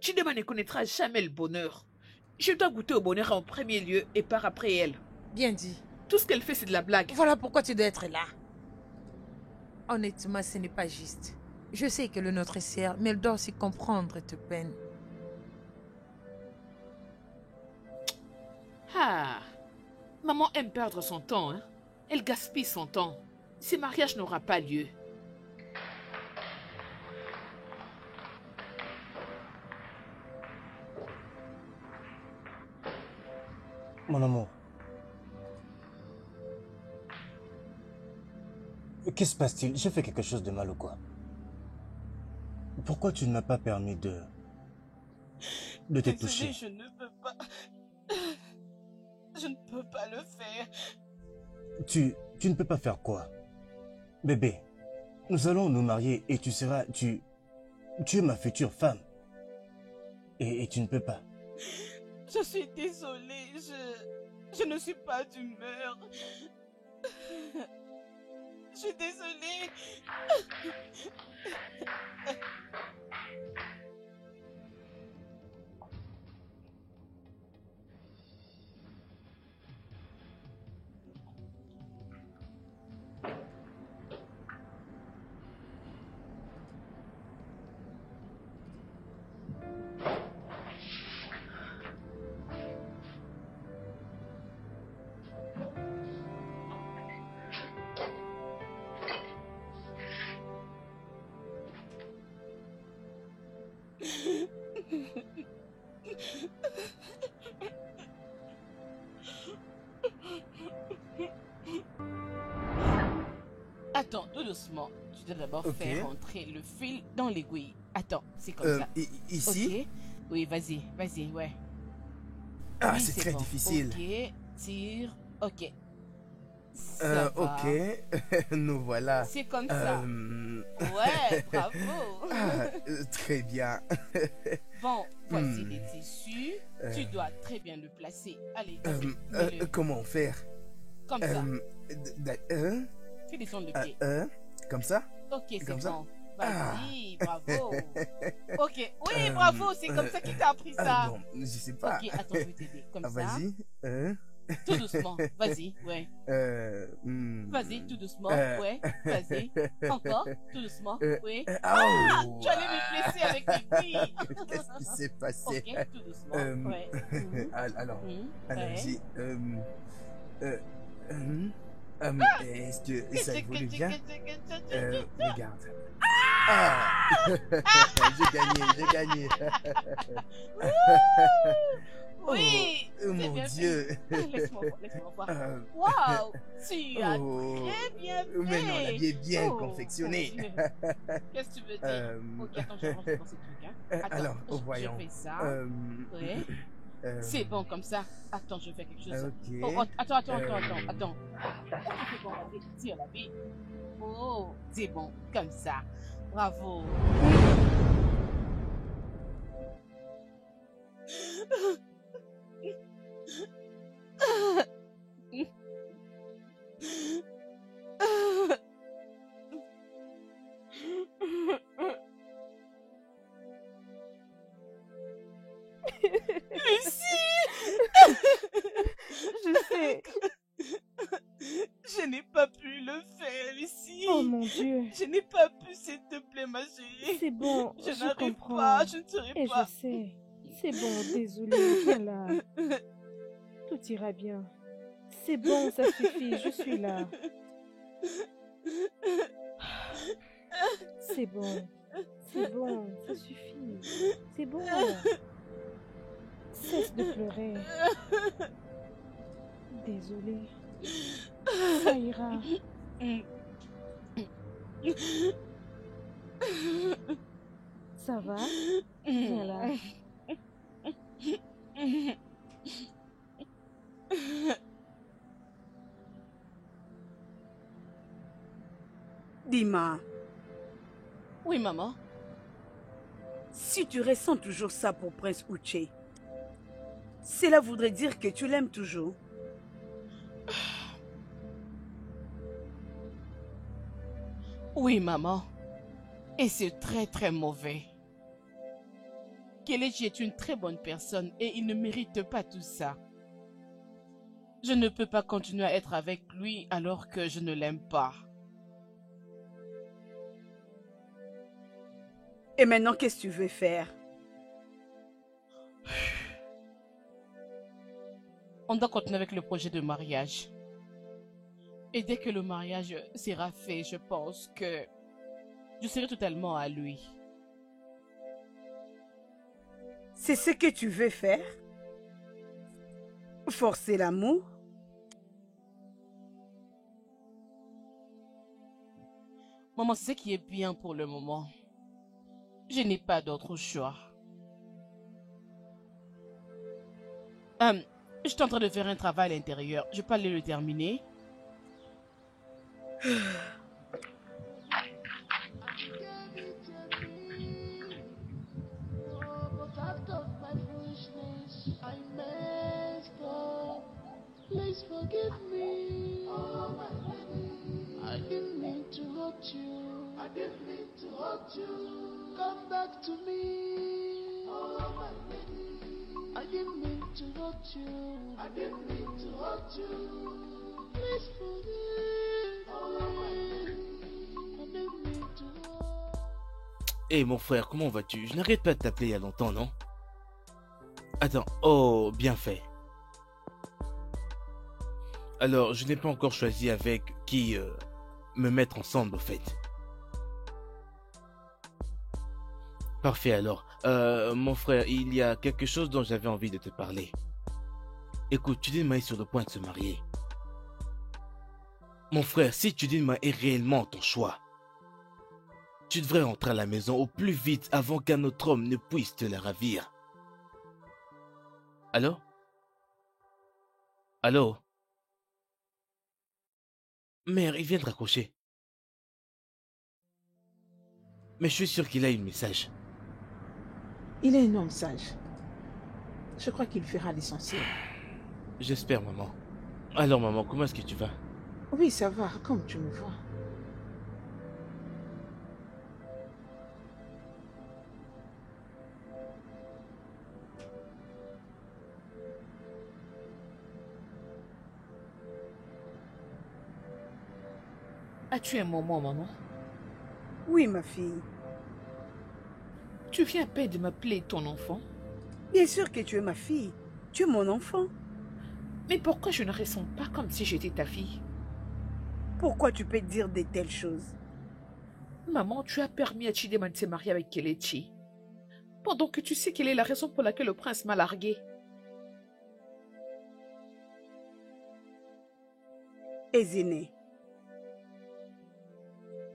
Chidema ne connaîtra jamais le bonheur. Je dois goûter au bonheur en premier lieu et par après elle. Bien dit. Tout ce qu'elle fait, c'est de la blague. Voilà pourquoi tu dois être là. Honnêtement, ce n'est pas juste. Je sais que le nôtre est sert, mais elle doit aussi comprendre tes peines. Ah, maman aime perdre son temps, hein. Elle gaspille son temps. Ce mariage n'aura pas lieu. Mon amour. Que se passe-t-il? J'ai fait quelque chose de mal ou quoi? Pourquoi tu ne m'as pas permis de te toucher? Je ne peux pas. Je ne peux pas le faire. Tu ne peux pas faire quoi? Bébé, nous allons nous marier et tu es ma future femme. Et tu ne peux pas. Je suis désolée, je ne suis pas d'humeur. Je suis désolée. Attends, tout doucement. Tu dois d'abord faire rentrer le fil dans l'aiguille. Attends, c'est comme ça. Ici? Ok. Oui, vas-y, ouais. Ah, Oui, c'est très bon. difficile. Ok, tire. Ok. Ça va. Ok, nous voilà. C'est comme ça. Ouais, bravo. Très bien. Bon, voici les tissus. Tu dois très bien le placer. Allez, vas-y, comment faire? Comme ça. Tu descends le pied. Comme ça? Ok, c'est comme ça? bon. Vas-y, bravo. Ok, oui, bravo, c'est comme ça qu'il t'a appris ça. Bon, je sais pas. Ok, attends, je vais t'aider. Comme ça. Vas-y. Tout doucement, vas-y, ouais. Vas-y, tout doucement, ouais, vas-y. Encore, tout doucement, oui. Tu allais me blesser avec tes filles. Qu'est-ce qui s'est passé? Ok, tout doucement, ouais. Alors, ouais. j'ai... est-ce que ça évolue bien? Regarde. J'ai gagné. Oui, oh mon Dieu. Laisse-moi voir. Waouh, tu as très bien fait. Mais non, la vie est bien confectionnée. Qu'est-ce que tu veux dire? Ok, attends, je rentre dans ce truc. Attends, alors, voyons. Je fais ça. Ouais. C'est bon comme ça. Attends, je fais quelque chose. Ok. Oh, attends. C'est bon, tire la vie. Oh, c'est bon, comme ça. Bravo. Lucie. Je sais. Je n'ai pas pu le faire, Lucie. Oh mon Dieu. Je n'ai pas pu, s'il te plaît, ma chérie. C'est bon, je je n'arrive comprends. pas, je ne serai Et pas. je sais. C'est bon, désolée, viens là. Tout ira bien. C'est bon, ça suffit, je suis là. C'est bon, ça suffit. C'est bon. Cesse de pleurer. Désolée. Ça ira. Ça va? Viens là. Dima. Oui, maman. Si tu ressens toujours ça pour Prince Uche, cela voudrait dire que tu l'aimes toujours. Oui, maman. Et c'est très très mauvais. Kelechi est une très bonne personne et il ne mérite pas tout ça. Je ne peux pas continuer à être avec lui alors que je ne l'aime pas. Et maintenant, qu'est-ce que tu veux faire? On doit continuer avec le projet de mariage. Et dès que le mariage sera fait, je pense que je serai totalement à lui. C'est ce que tu veux faire? Forcer l'amour? Maman, c'est ce qui est bien pour le moment. Je n'ai pas d'autre choix. Je suis en train de faire un travail à l'intérieur. Je peux aller le terminer. Please forgive me. Oh, my lady. I didn't mean to hurt you. I didn't mean to hurt you. Come back to me. Oh, my lady. I didn't mean to hurt you. I didn't mean to hurt you. Please forgive. Oh, my lady. I didn't mean to hurt. Hé mon frère, comment vas-tu? Je n'arrête pas de t'appeler il y a longtemps, non? Attends, oh, bien fait. Alors, je n'ai pas encore choisi avec qui me mettre ensemble, au fait. Parfait, alors. Mon frère, il y a quelque chose dont j'avais envie de te parler. Écoute, Chidinma est sur le point de se marier. Mon frère, si Chidinma est réellement ton choix, tu devrais rentrer à la maison au plus vite avant qu'un autre homme ne puisse te la ravir. Allô? Allô? Mère, il vient de raccrocher. Mais je suis sûr qu'il a eu le message. Il est un homme sage. Je crois qu'il fera l'essentiel. J'espère, maman. Alors, maman, comment est-ce que tu vas? Oui, ça va, comme tu me vois. As-tu un moment, maman? Oui, ma fille. Tu viens à peine de m'appeler ton enfant? Bien sûr que tu es ma fille. Tu es mon enfant. Mais pourquoi je ne ressens pas comme si j'étais ta fille? Pourquoi tu peux dire de telles choses? Maman, tu as permis à Chidema de se marier avec Kelechi. Pendant que tu sais quelle est la raison pour laquelle le prince m'a larguée. Ezine,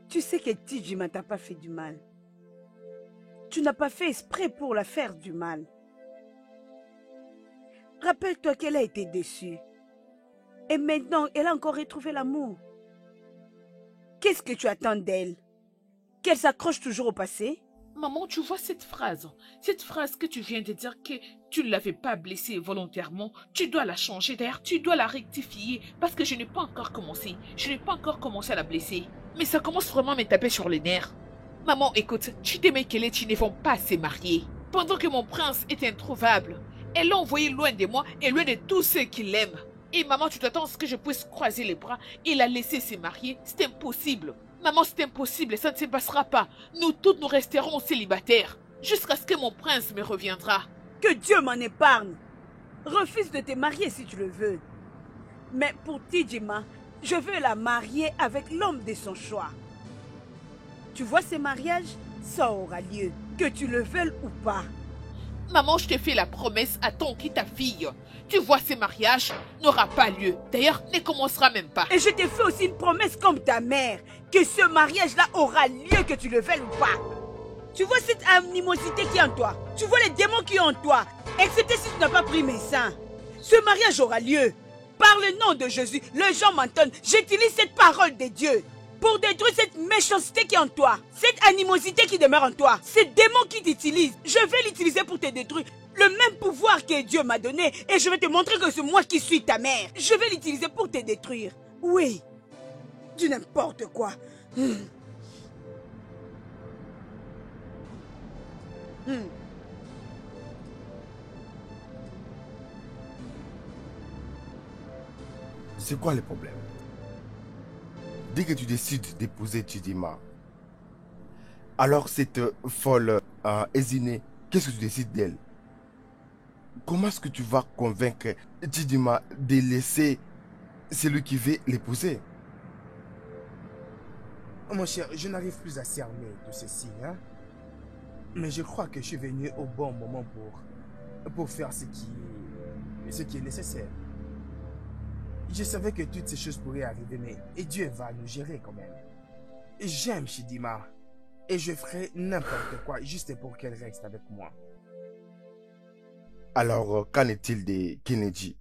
tu sais que Tidjima t'a pas fait du mal. Tu n'as pas fait exprès pour la faire du mal. Rappelle-toi qu'elle a été déçue. Et maintenant, elle a encore retrouvé l'amour. Qu'est-ce que tu attends d'elle? Qu'elle s'accroche toujours au passé? Maman, tu vois cette phrase que tu viens de dire que tu ne l'avais pas blessée volontairement, tu dois la changer. D'ailleurs, tu dois la rectifier parce que je n'ai pas encore commencé. Je n'ai pas encore commencé à la blesser. Mais ça commence vraiment à me taper sur les nerfs. Maman, écoute, Chidema et Kelechi ne vont pas se marier. Pendant que mon prince est introuvable, elle l'a envoyé loin de moi et loin de tous ceux qui l'aiment. Et maman, tu t'attends à ce que je puisse croiser les bras et la laisser se marier? C'est impossible. Maman, c'est impossible, ça ne se passera pas. Nous toutes, nous resterons célibataires. Jusqu'à ce que mon prince me reviendra. Que Dieu m'en épargne. Refuse de te marier si tu le veux. Mais pour Tidjima, je veux la marier avec l'homme de son choix. Tu vois ce mariage, ça aura lieu, que tu le veuilles ou pas. Maman, je te fais la promesse, attends qui ta fille. Tu vois, ce mariage n'aura pas lieu. D'ailleurs, ne commencera même pas. Et je te fais aussi une promesse comme ta mère, que ce mariage-là aura lieu, que tu le veuilles ou pas. Tu vois cette animosité qui est en toi. Tu vois les démons qui sont en toi. Excepté si tu n'as pas pris mes seins. Ce mariage aura lieu. Par le nom de Jésus, les gens m'entendent. J'utilise cette parole de Dieu pour détruire cette méchanceté qui est en toi. Cette animosité qui demeure en toi. Ces démons qui t'utilisent. Je vais l'utiliser pour te détruire. Le même pouvoir que Dieu m'a donné. Et je vais te montrer que c'est moi qui suis ta mère. Je vais l'utiliser pour te détruire. Oui. Du n'importe quoi. C'est quoi le problème? Dès que tu décides d'épouser Chidima, alors cette folle Ezine, qu'est-ce que tu décides d'elle? Comment est-ce que tu vas convaincre Chidima de laisser celui qui veut l'épouser? Mon cher, je n'arrive plus à cerner tout ceci, hein? Mais je crois que je suis venu au bon moment pour faire ce qui est nécessaire. Je savais que toutes ces choses pourraient arriver, mais Dieu va nous gérer quand même. J'aime Chidima et je ferai n'importe quoi juste pour qu'elle reste avec moi. Alors, qu'en est-il de Kennedy?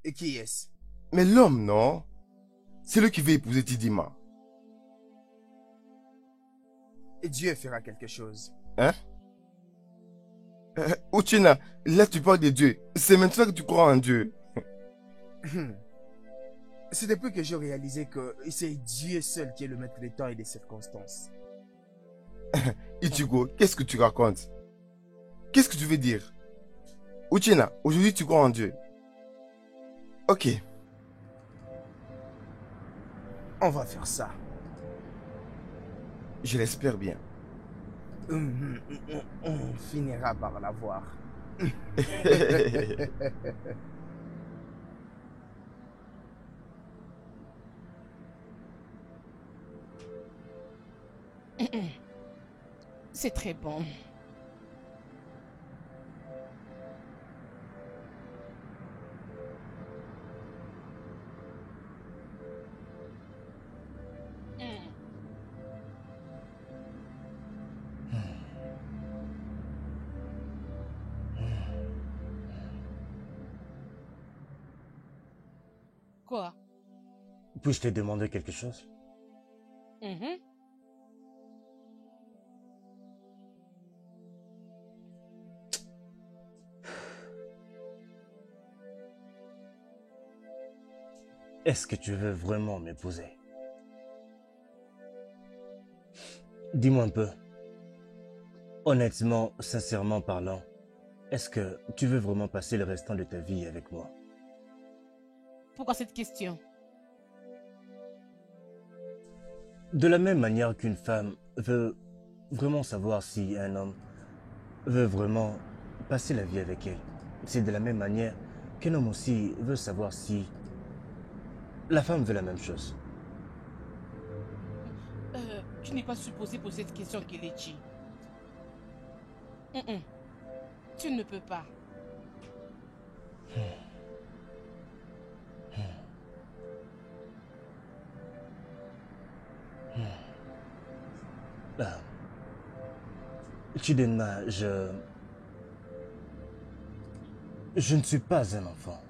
Et qui est-ce? Mais l'homme, non? C'est lui qui veut épouser Chidima. Et Dieu fera quelque chose. Hein? Uchina, là tu parles de Dieu. C'est maintenant que tu crois en Dieu. C'est depuis que j'ai réalisé que c'est Dieu seul qui est le maître des temps et des circonstances. Ichigo, qu'est-ce que tu racontes? Qu'est-ce que tu veux dire? Uchina, aujourd'hui tu crois en Dieu. Ok. On va faire ça. Je l'espère bien. On finira par l'avoir. C'est très bon. Quoi? Puis-je te demander quelque chose? Est-ce que tu veux vraiment m'épouser? Dis-moi un peu. Honnêtement, sincèrement parlant, est-ce que tu veux vraiment passer le restant de ta vie avec moi? Pourquoi cette question? De la même manière qu'une femme veut vraiment savoir si un homme veut vraiment passer la vie avec elle, c'est de la même manière qu'un homme aussi veut savoir si la femme veut la même chose. Tu n'es pas supposé poser cette question, Kelechi. Tu ne peux pas. Chidinma, je ne suis pas un enfant.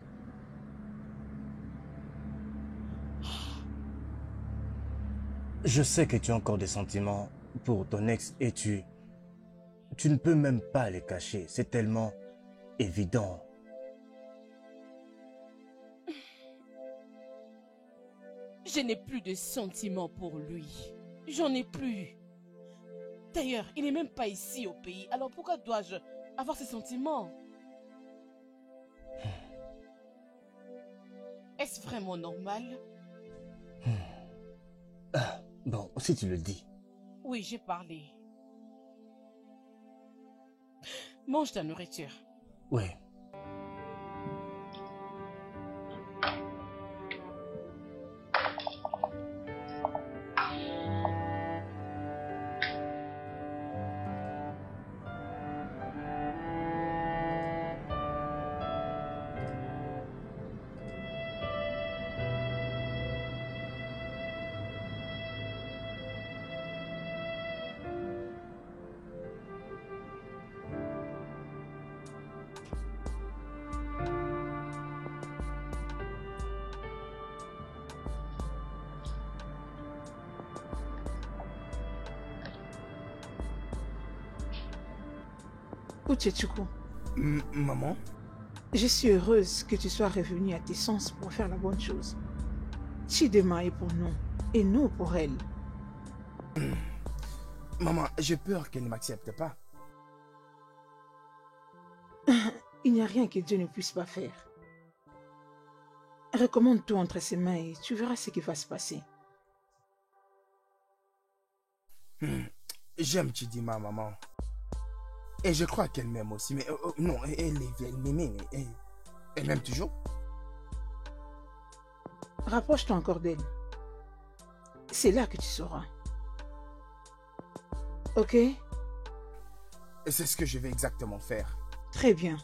Je sais que tu as encore des sentiments pour ton ex et tu ne peux même pas les cacher. C'est tellement évident. Je n'ai plus de sentiments pour lui. J'en ai plus. D'ailleurs, il n'est même pas ici au pays. Alors pourquoi dois-je avoir ces sentiments? Est-ce vraiment normal? Bon, si tu le dis. Oui, j'ai parlé. Mange ta nourriture. Oui. Uchechukwu, Maman? je suis heureuse que tu sois revenue à tes sens pour faire la bonne chose. Chidema est pour nous, et nous pour elle. Maman, j'ai peur qu'elle ne m'accepte pas. Il n'y a rien que Dieu ne puisse pas faire. Recommande tout entre ses mains et tu verras ce qui va se passer. J'aime Chidima, maman. Et je crois qu'elle m'aime aussi. Mais non, elle est vieille, mais elle m'aime toujours. Rapproche-toi encore d'elle. C'est là que tu sauras. Ok? C'est ce que je vais exactement faire. Très bien.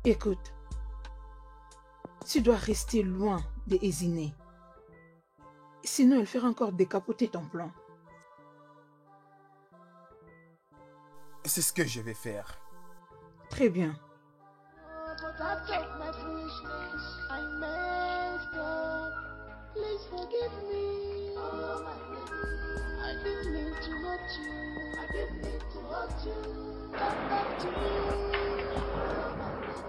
Écoute, tu dois rester loin de Eziné. Sinon, elle fera encore décapoter ton plan. C'est ce que je vais faire. Très bien. But I took my foolishness. I messed up. Please forgive me. Oh, my baby. I didn't mean to hurt you. I didn't mean to hurt you. Come back to me. Oh, my baby.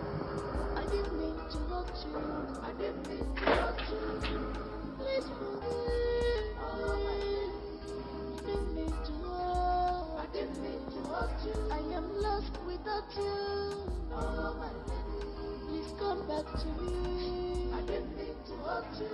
I didn't mean to hurt you. I didn't mean to hurt you. Please forgive. Oh, my baby. I didn't mean to hurt. I didn't mean to hurt you. I am lost without you. Oh, my baby. Please come back to me. I didn't mean to hurt you.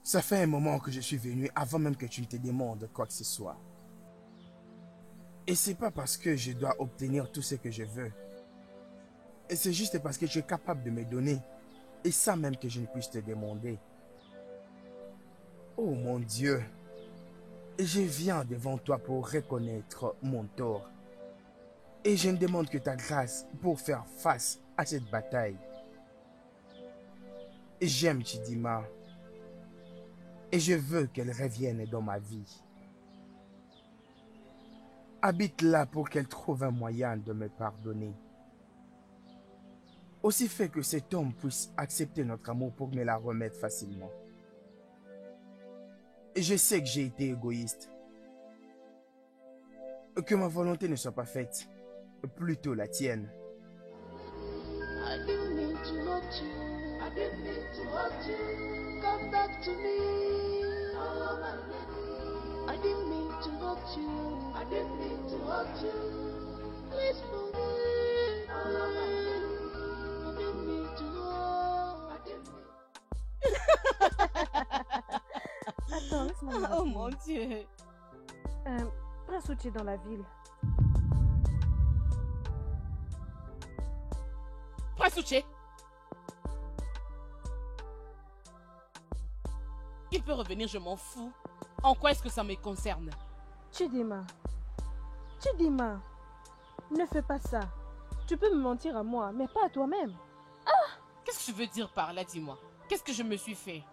Ça fait un moment que je suis venu avant même que tu ne te demandes quoi que ce soit. Et c'est pas parce que je dois obtenir tout ce que je veux. Et c'est juste parce que tu es capable de me donner. Et ça même que je ne puisse te demander. Oh mon Dieu. Je viens devant toi pour reconnaître mon tort. Et je ne demande que ta grâce pour faire face à cette bataille. J'aime Chidima. Et je veux qu'elle revienne dans ma vie. Habite là pour qu'elle trouve un moyen de me pardonner. Aussi fait que cet homme puisse accepter notre amour pour me la remettre facilement. Et je sais que j'ai été égoïste. Que ma volonté ne soit pas faite, plutôt la tienne. I didn't mean to hurt you. I didn't mean to hurt you. Come back to me. Oh, my baby. I didn't mean to hurt hurt you. I didn't mean to hurt you. Please forgive me. I didn't mean to hurt. I didn't Attends, laisse-moi me Oh rappeler. mon Dieu. Prince Uchi est dans la ville. Prince Uche. Il peut revenir, je m'en fous. En quoi est-ce que ça me concerne? Chidima, ne fais pas ça. Tu peux me mentir à moi, mais pas à toi-même. Qu'est-ce que tu veux dire par là, dis-moi? Qu'est-ce que je me suis fait?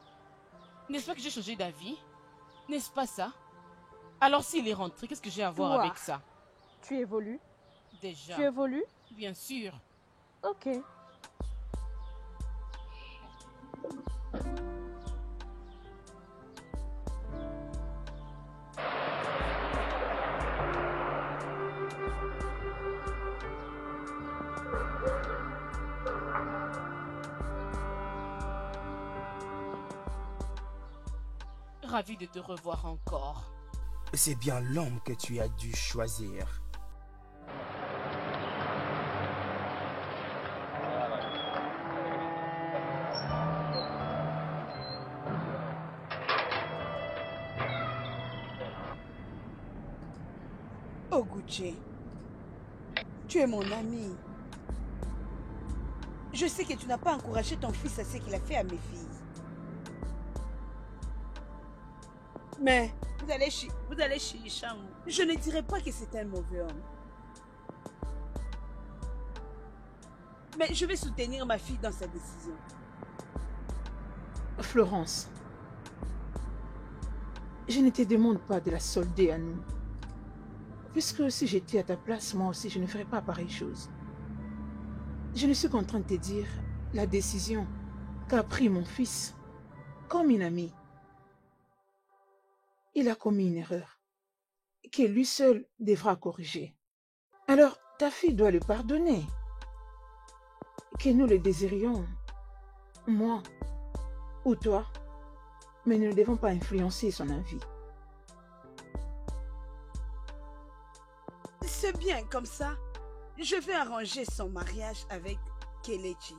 N'est-ce pas que j'ai changé d'avis? N'est-ce pas ça? Alors s'il est rentré, qu'est-ce que j'ai à voir Toi, avec ça? Tu évolues? Déjà. Tu évolues? Bien sûr. Ok. Ravi de te revoir encore. C'est bien l'homme que tu as dû choisir. Oguche, tu es mon ami. Je sais que tu n'as pas encouragé ton fils à ce qu'il a fait à mes filles. Mais vous allez chez Hicham. Je ne dirais pas que c'est un mauvais homme. Mais je vais soutenir ma fille dans sa décision. Florence, je ne te demande pas de la solder à nous. Puisque si j'étais à ta place, moi aussi, je ne ferais pas pareille chose. Je ne suis qu'en train de te dire la décision qu'a pris mon fils comme une amie. Il a commis une erreur que lui seul devra corriger. Alors, ta fille doit le pardonner. Que nous le désirions, moi ou toi, mais nous ne devons pas influencer son avis. C'est bien comme ça. Je vais arranger son mariage avec Kelechi.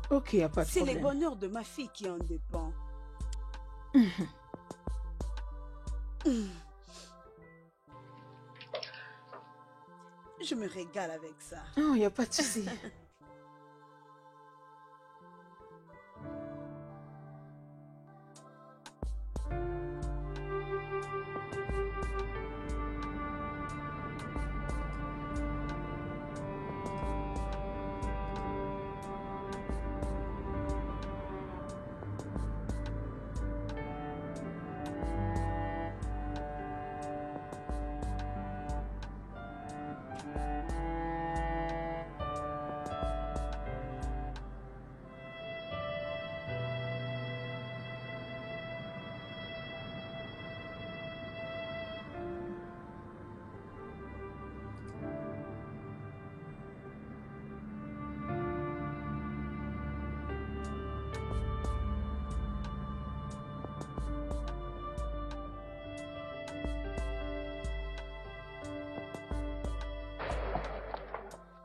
Ok, y a pas de C'est problème. le bonheur de ma fille qui en dépend. Je me régale avec ça. Non, il n'y a pas de souci.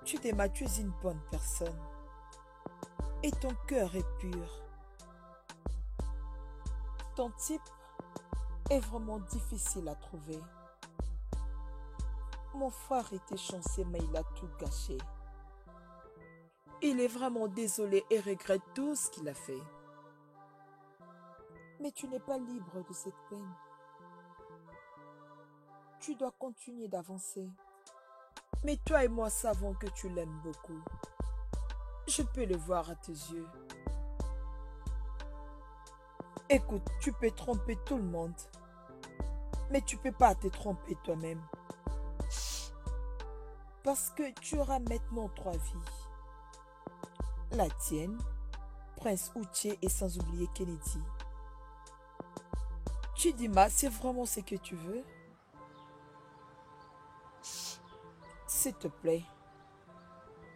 Chidema, tu es une bonne personne. Et ton cœur est pur. Ton type est vraiment difficile à trouver. Mon frère était chanceux, mais il a tout gâché. Il est vraiment désolé et regrette tout ce qu'il a fait. Mais tu n'es pas libre de cette peine. Tu dois continuer d'avancer. Mais toi et moi savons que tu l'aimes beaucoup. Je peux le voir à tes yeux. Écoute, tu peux tromper tout le monde. Mais tu peux pas te tromper toi-même. Parce que tu auras maintenant 3 vies. La tienne, Prince Uche et sans oublier Kennedy. Chidima, c'est vraiment ce que tu veux? S'il te plaît,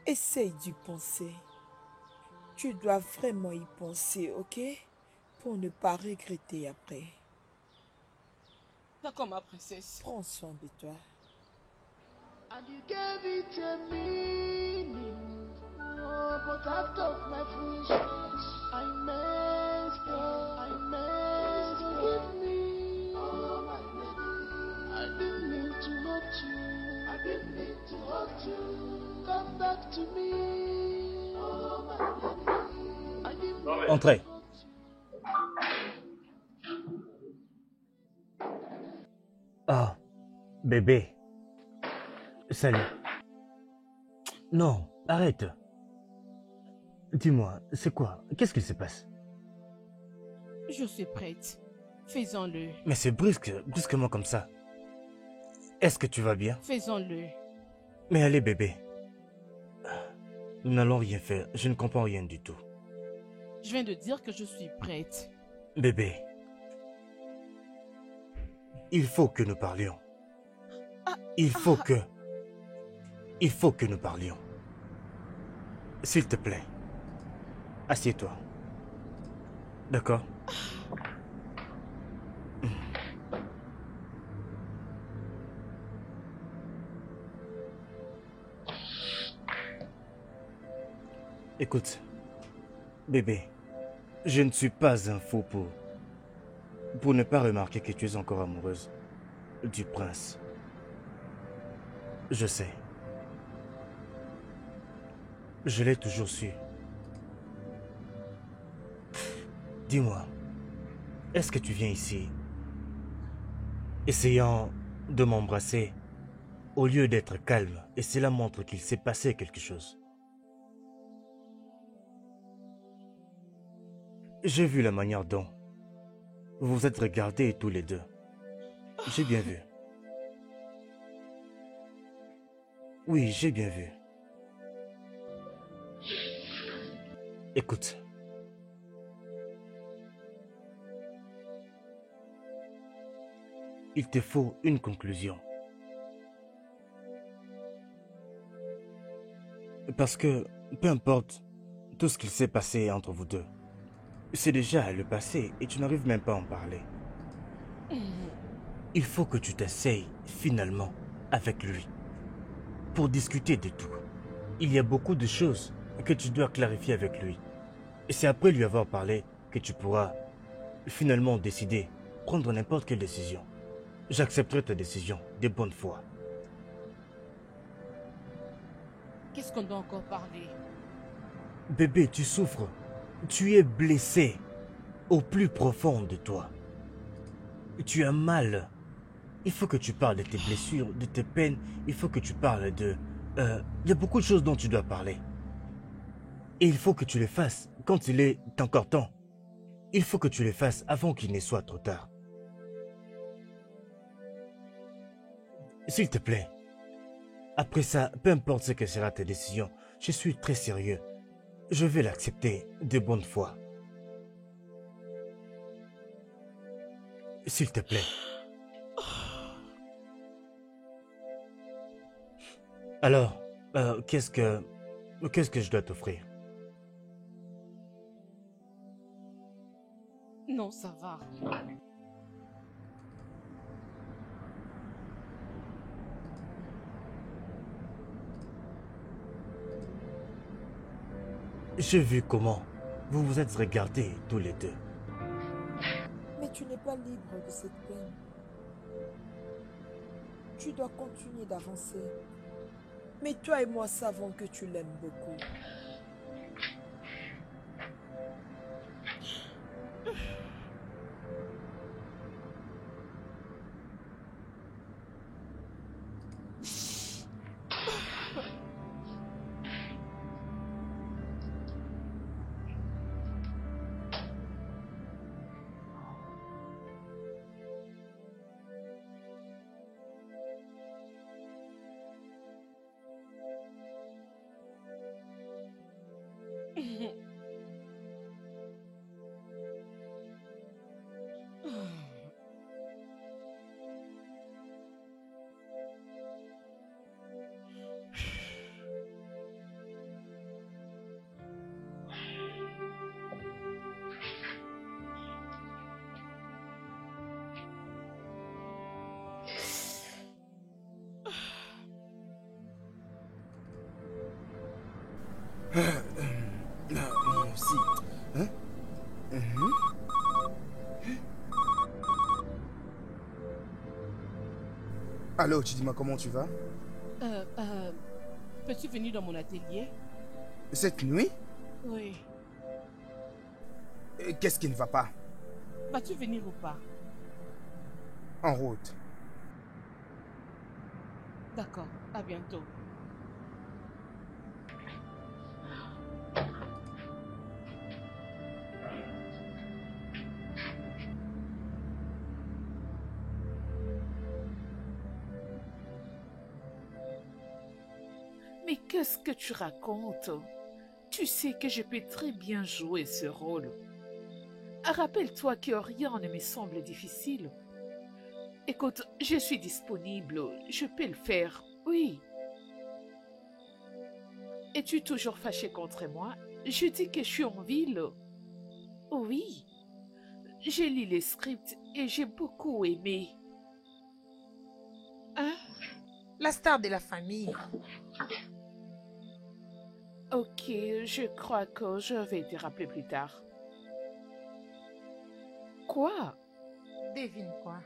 essaye d'y penser. Tu dois vraiment y penser, ok? Pour ne pas regretter après. D'accord, ma princesse. Prends soin de toi. And you gave it a meaning. Oh, but out of my foolishness, I messed up. I messed up. Forgive me. Oh, my lady. I didn't mean to hurt you. I didn't mean to hurt you. Come back to me. Oh, my lady. I didn't mean Entrez. Ah, bébé. Salut. Non, arrête. Dis-moi, c'est quoi? Qu'est-ce qui se passe? Je suis prête. Faisons-le. Mais c'est brusquement comme ça. Est-ce que tu vas bien? Faisons-le. Mais allez, bébé. Nous n'allons rien faire. Je ne comprends rien du tout. Je viens de dire que je suis prête. Bébé. Il faut que nous parlions. Il faut que nous parlions. S'il te plaît. Assieds-toi. D'accord? Écoute, bébé, je ne suis pas un faux pour ne pas remarquer que tu es encore amoureuse du prince. Je sais. Je l'ai toujours su. Dis-moi, est-ce que tu viens ici, essayant de m'embrasser, au lieu d'être calme, et cela montre qu'il s'est passé quelque chose? J'ai vu la manière dont vous vous êtes regardés tous les deux. J'ai bien vu. Oui, j'ai bien vu. Écoute. Il te faut une conclusion. Parce que, peu importe tout ce qu'il s'est passé entre vous deux, c'est déjà le passé et tu n'arrives même pas à en parler. Il faut que tu t'essayes finalement avec lui pour discuter de tout. Il y a beaucoup de choses que tu dois clarifier avec lui. Et c'est après lui avoir parlé que tu pourras finalement décider, prendre n'importe quelle décision. J'accepterai ta décision de bonne foi. Qu'est-ce qu'on doit encore parler? Bébé, tu souffres. Tu es blessé au plus profond de toi. Tu as mal. Il faut que tu parles de tes blessures, de tes peines. Il faut que tu parles de... Il y a beaucoup de choses dont tu dois parler. Et il faut que tu les fasses quand il est encore temps. Il faut que tu les fasses avant qu'il ne soit trop tard. S'il te plaît. Après ça, peu importe ce que sera ta décision, je suis très sérieux. Je vais l'accepter de bonne foi. S'il te plaît. Alors, qu'est-ce que je dois t'offrir? Non, ça va. J'ai vu comment vous vous êtes regardés tous les deux. Mais tu n'es pas libre de cette peine. Tu dois continuer d'avancer. Mais toi et moi savons que tu l'aimes beaucoup. Moi aussi. Hein? Allô, tu dis-moi comment tu vas? Peux-tu venir dans mon atelier? Cette nuit? Oui. Qu'est-ce qui ne va pas? Vas-tu venir ou pas? En route. D'accord, à bientôt. Mais qu'est-ce que tu racontes? Tu sais que je peux très bien jouer ce rôle. Rappelle-toi que rien ne me semble difficile. Écoute, je suis disponible, je peux le faire, oui. Es-tu toujours fâché contre moi? Je dis que je suis en ville. Oui. J'ai lu les scripts et j'ai beaucoup aimé. Hein? La star de la famille. Ok, je crois que je vais te rappeler plus tard. Quoi? Devine quoi?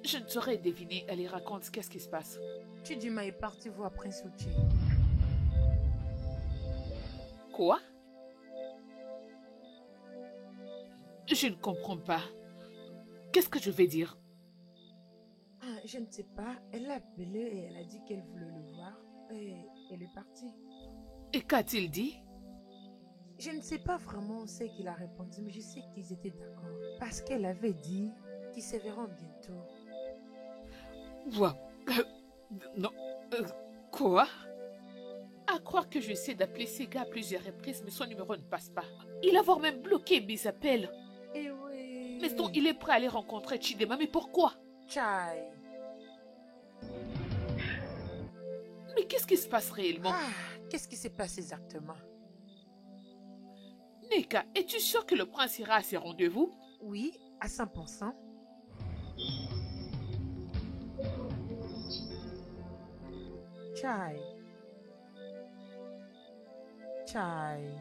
Je ne saurais deviner. Allez, raconte, qu'est-ce qui se passe? Chidima est parti voir Prince Uche. Quoi? Je ne comprends pas. Qu'est-ce que je vais dire? Ah, je ne sais pas. Elle l'a appelé et elle a dit qu'elle voulait le voir. Et elle est partie. Et qu'a-t-il dit? Je ne sais pas vraiment ce qu'il a répondu, mais je sais qu'ils étaient d'accord. Parce qu'elle avait dit qu'ils se verront bientôt. Quoi? Non. Quoi? À croire que j'essaie d'appeler ces gars à plusieurs reprises, mais son numéro ne passe pas. Il a voire même bloqué mes appels. Eh oui. Mais donc, il est prêt à aller rencontrer Chidema, mais pourquoi? Chai. Mais qu'est-ce qui se passe réellement? Qu'est-ce qui s'est passé exactement? Neka, es-tu sûr que le prince ira à ses rendez-vous? Oui, à 100%. Chai. Chai.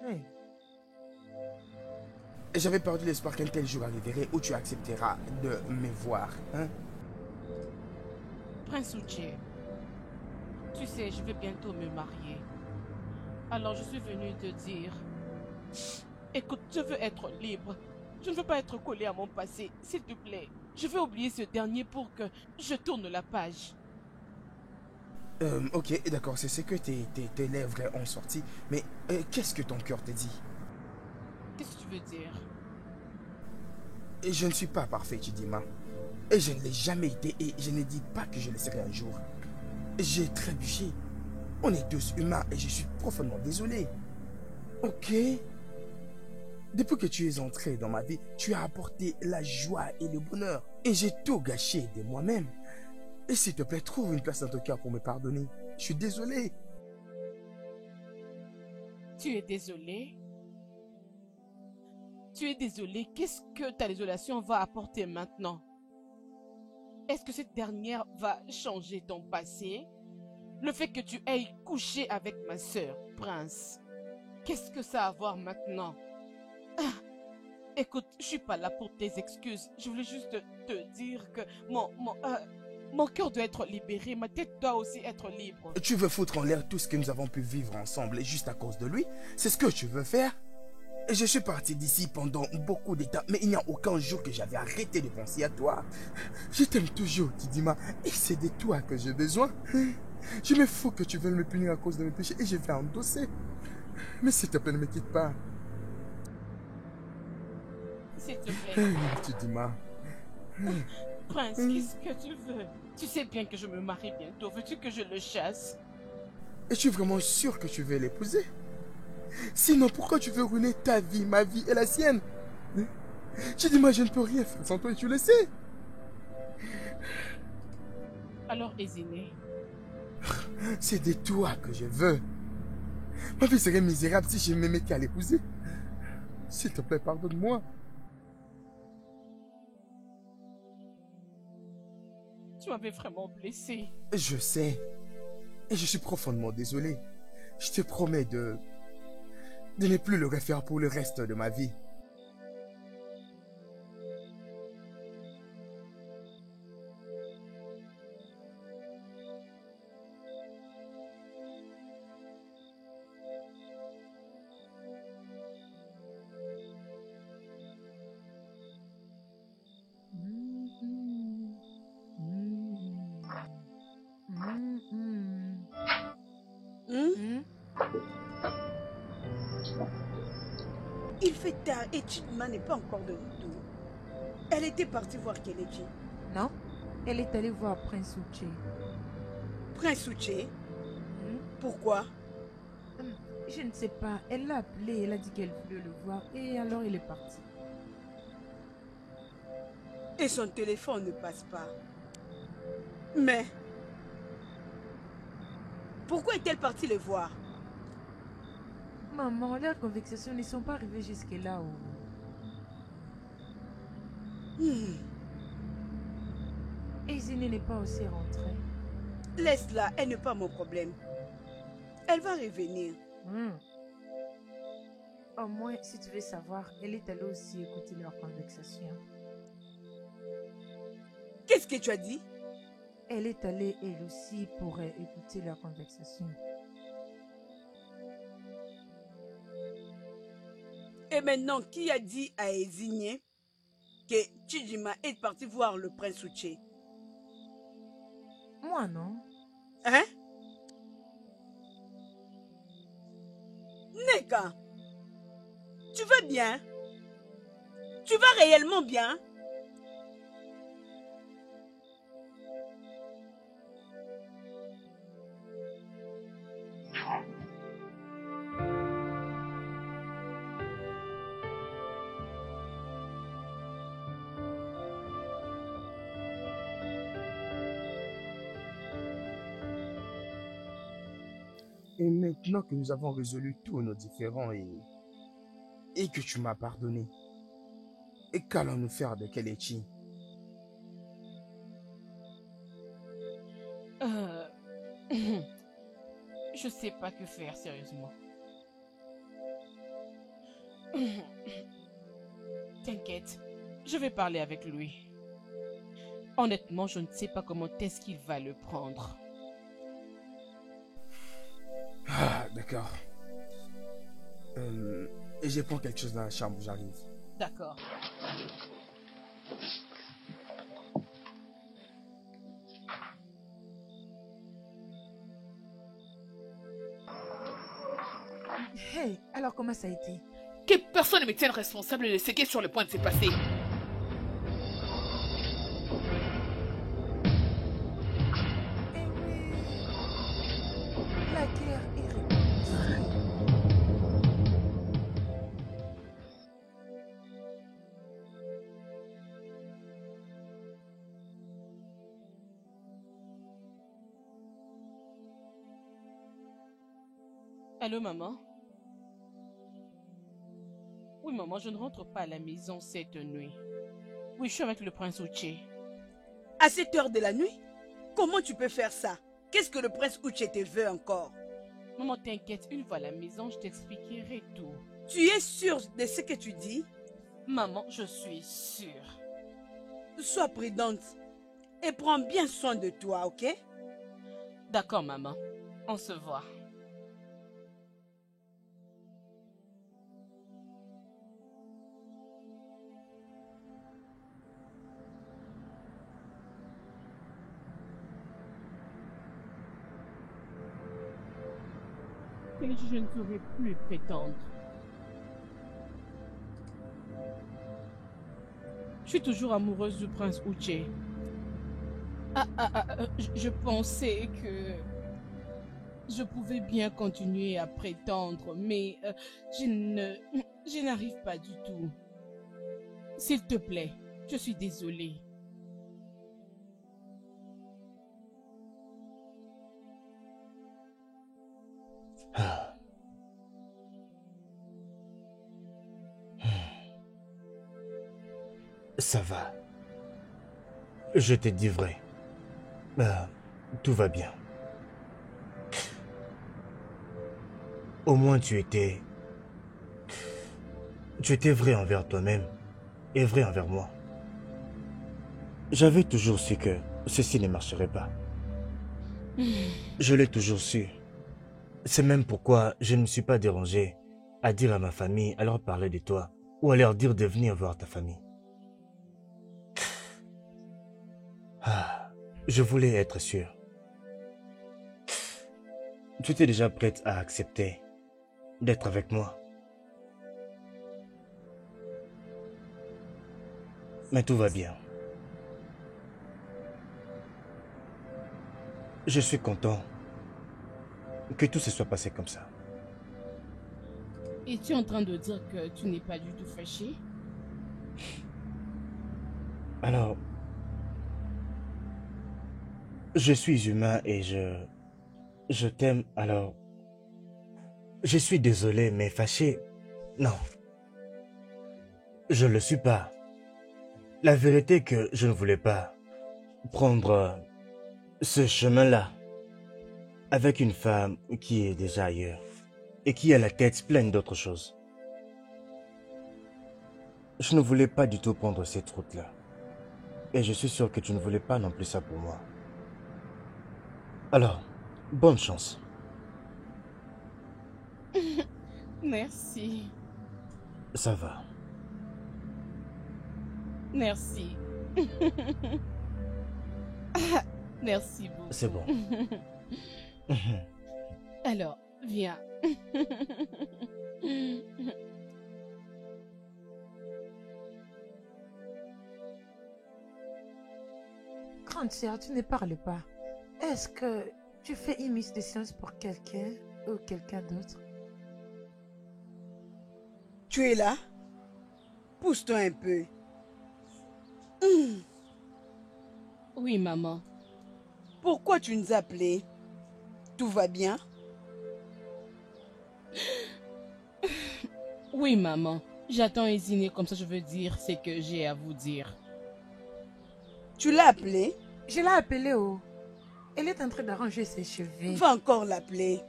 Hey. J'avais perdu l'espoir qu'un tel jour arriverait où tu accepteras de me voir, hein? Prince Uche, tu sais, je vais bientôt me marier. Alors je suis venue te dire... Écoute, je veux être libre. Je ne veux pas être collée à mon passé, s'il te plaît. Je veux oublier ce dernier pour que je tourne la page. Ok, d'accord, c'est ce que tes lèvres ont sorti. Mais qu'est-ce que ton cœur te dit? Qu'est-ce que tu veux dire? Je ne suis pas parfait, Chidima. Et je ne l'ai jamais été et je ne dis pas que je le serai un jour. J'ai trébuché. On est tous humains et je suis profondément désolé. Ok? Depuis que tu es entré dans ma vie, tu as apporté la joie et le bonheur. Et j'ai tout gâché de moi-même. Et s'il te plaît, trouve une place dans ton cœur pour me pardonner. Je suis désolé. Tu es désolé? Tu es désolé? Qu'est-ce que ta désolation va apporter maintenant? Est-ce que cette dernière va changer ton passé? Le fait que tu aies couché avec ma sœur, Prince, qu'est-ce que ça a à voir maintenant? Écoute, je suis pas là pour tes excuses. Je voulais juste te dire que mon cœur doit être libéré, ma tête doit aussi être libre. Tu veux foutre en l'air tout ce que nous avons pu vivre ensemble juste à cause de lui? C'est ce que tu veux faire? Je suis parti d'ici pendant beaucoup de temps, mais il n'y a aucun jour que j'avais arrêté de penser à toi. Je t'aime toujours, Chidima, et c'est de toi que j'ai besoin. Je me fous que tu veuilles me punir à cause de mes péchés et je vais endosser. Mais s'il te plaît, ne me quitte pas. S'il te plaît. Chidima. Prince, qu'est-ce que tu veux? Tu sais bien que je me marie bientôt. Veux-tu que je le chasse? Es-tu vraiment sûr que tu veux l'épouser? Sinon, pourquoi tu veux ruiner ta vie, ma vie et la sienne? Chidima, je ne peux rien faire sans toi et tu le sais. Alors, Eziné. C'est de toi que je veux. Ma vie serait misérable si je m'aimais qu'à l'épouser. S'il te plaît, pardonne-moi. Tu m'avais vraiment blessé. Je sais. Et je suis profondément désolé. Je te promets de ne plus le refaire pour le reste de ma vie. Il fait tard et Chidima n'est pas encore de retour. Elle était partie voir Kelechi. Non, elle est allée voir Prince Uche. Prince Uche? Pourquoi? Je ne sais pas. Elle l'a appelé, elle a dit qu'elle voulait le voir et alors il est parti. Et son téléphone ne passe pas. Mais pourquoi est-elle partie le voir? Maman, leurs conversations ne sont pas arrivées jusque-là. Et Zine n'est pas aussi rentrée. Laisse-la, elle n'est pas mon problème. Elle va revenir. Au moins, si tu veux savoir, elle est allée aussi écouter leur conversation. Qu'est-ce que tu as dit? Elle est allée, elle aussi, pour écouter leur conversation. Et maintenant, qui a dit à Ezine que Chidima est parti voir le prince Uche? Moi, non. Hein? Neka, tu vas bien? Tu vas réellement bien? Et maintenant que nous avons résolu tous nos différends et que tu m'as pardonné, et qu'allons-nous faire de Kelechi? Je sais pas que faire, sérieusement. T'inquiète, je vais parler avec lui. Honnêtement, je ne sais pas comment est-ce qu'il va le prendre. Ah, d'accord. Je prends quelque chose dans la chambre, j'arrive. D'accord. Hey, alors comment ça a été? Que personne ne me tienne responsable de ce qui est sur le point de se passer. La guerre est recommencée. Allô, maman? Oui, maman, je ne rentre pas à la maison cette nuit. Oui, je suis avec le prince Uche. À cette heure de la nuit? Comment tu peux faire ça? Qu'est-ce que le prince Uche te veut encore? Maman, t'inquiète, une fois à la maison, je t'expliquerai tout. Tu es sûre de ce que tu dis? Maman, je suis sûre. Sois prudente et prends bien soin de toi, ok? D'accord, maman. On se voit. Je ne saurais plus prétendre. Je suis toujours amoureuse du prince Uche. Je pensais que je pouvais bien continuer à prétendre, mais je n'arrive pas du tout. S'il te plaît, je suis désolée. Ça va. Je te dis vrai. Tout va bien. Au moins tu étais vrai envers toi-même et vrai envers moi. J'avais toujours su que ceci ne marcherait pas. Je l'ai toujours su. C'est même pourquoi je ne me suis pas dérangé à dire à ma famille, à leur parler de toi, ou à leur dire de venir voir ta famille. Je voulais être sûr. Tu étais déjà prête à accepter d'être avec moi. Mais tout va bien. Je suis content que tout se soit passé comme ça. Es-tu en train de dire que tu n'es pas du tout fâché? Alors, je suis humain et je t'aime, alors je suis désolé, mais fâché, non. Je ne le suis pas. La vérité est que je ne voulais pas prendre ce chemin-là avec une femme qui est déjà ailleurs et qui a la tête pleine d'autres choses. Je ne voulais pas du tout prendre cette route-là. Et je suis sûr que tu ne voulais pas non plus ça pour moi. Alors, bonne chance. Merci. Ça va. Merci. Merci beaucoup. C'est bon. Alors, viens. Grande sœur, tu ne parles pas. Est-ce que tu fais une mise de silence pour quelqu'un ou quelqu'un d'autre? Tu es là? Pousse-toi un peu. Oui, maman. Pourquoi tu nous as appelés? Tout va bien? Oui, maman. J'attends Ezinè, comme ça je veux dire ce que j'ai à vous dire. Tu l'as appelée? Je l'ai appelée, oh. Elle est en train d'arranger ses cheveux. Va encore l'appeler.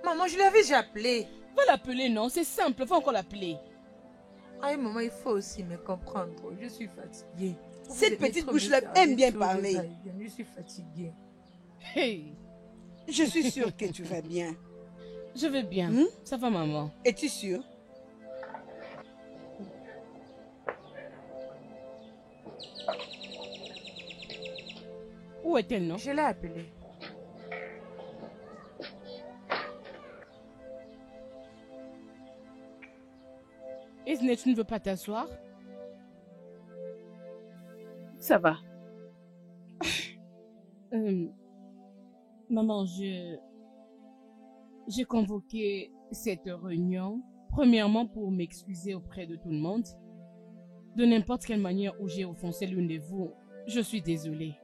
Maman, je l'avais déjà appelée. Va l'appeler, non? C'est simple, va encore l'appeler. Ah, maman, il faut aussi me comprendre. Je suis fatiguée. Cette petite bouche-là aime bien parler. Je suis fatiguée. Hey. Je suis sûre que tu vas bien. Je vais bien. Ça va, maman? Es-tu sûre? Où est-elle, non? Je l'ai appelée. Ezinè, tu ne veux pas t'asseoir? Ça va. Maman, j'ai convoqué cette réunion, premièrement pour m'excuser auprès de tout le monde. De n'importe quelle manière où j'ai offensé l'une de vous, je suis désolée.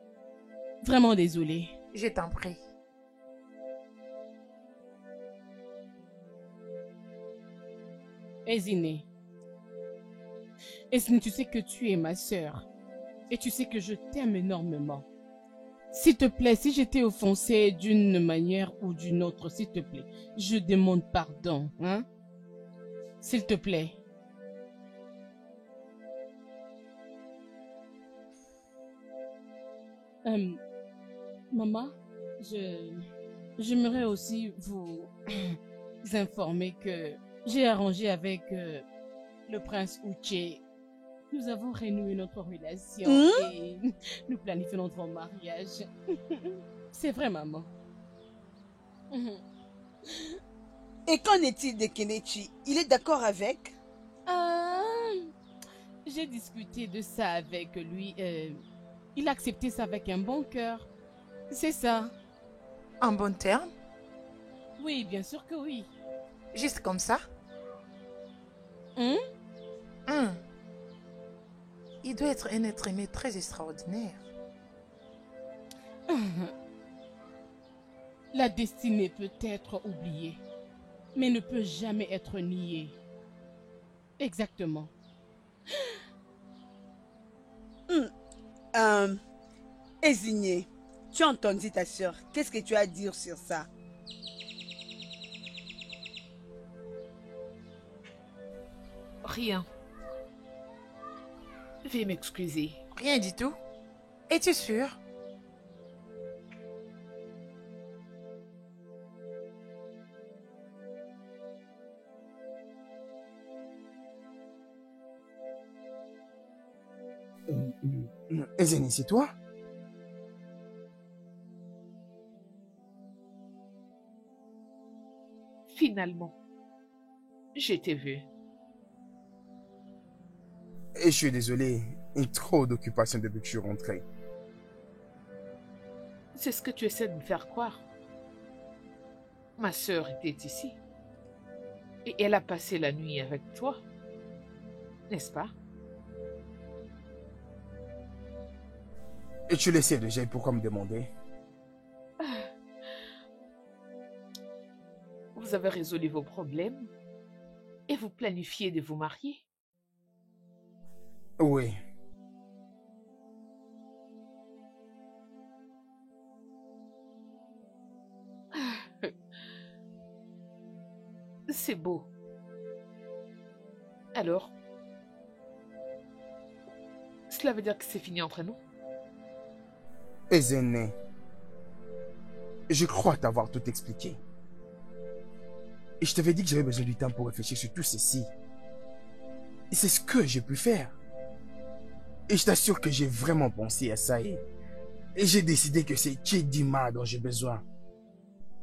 Vraiment désolée. Je t'en prie. Ezinè. Ezinè, tu sais que tu es ma sœur. Et tu sais que je t'aime énormément. S'il te plaît, si j'étais offensée d'une manière ou d'une autre, s'il te plaît, je demande pardon, hein? S'il te plaît. Maman, j'aimerais aussi vous informer que j'ai arrangé avec le prince Uche. Nous avons renoué notre relation et nous planifions notre mariage. C'est vrai, maman. Et qu'en est-il de Kelechi? Il est d'accord avec? J'ai discuté de ça avec lui. Il a accepté ça avec un bon cœur. C'est ça. En bon terme? Oui, bien sûr que oui. Juste comme ça? Il doit être un être aimé très extraordinaire. La destinée peut être oubliée, mais ne peut jamais être niée. Exactement. Ezinè, tu as entendu ta soeur. Qu'est-ce que tu as à dire sur ça? Rien. Veuillez m'excuser. Rien du tout. Es-tu sûr? Ezeni, c'est toi? Finalement, je t'ai vu. Et je suis désolé, trop d'occupation depuis que je suis rentré. C'est ce que tu essaies de me faire croire. Ma sœur était ici. Et elle a passé la nuit avec toi. N'est-ce pas? Et tu le sais déjà, pourquoi me demander? Vous avez résolu vos problèmes et vous planifiez de vous marier. Oui. C'est beau. Alors, cela veut dire que c'est fini entre nous? Ezeni, je crois t'avoir tout expliqué. Et je t'avais dit que j'avais besoin du temps pour réfléchir sur tout ceci. Et c'est ce que j'ai pu faire. Et je t'assure que j'ai vraiment pensé à ça. Et j'ai décidé que c'est Chidima dont j'ai besoin.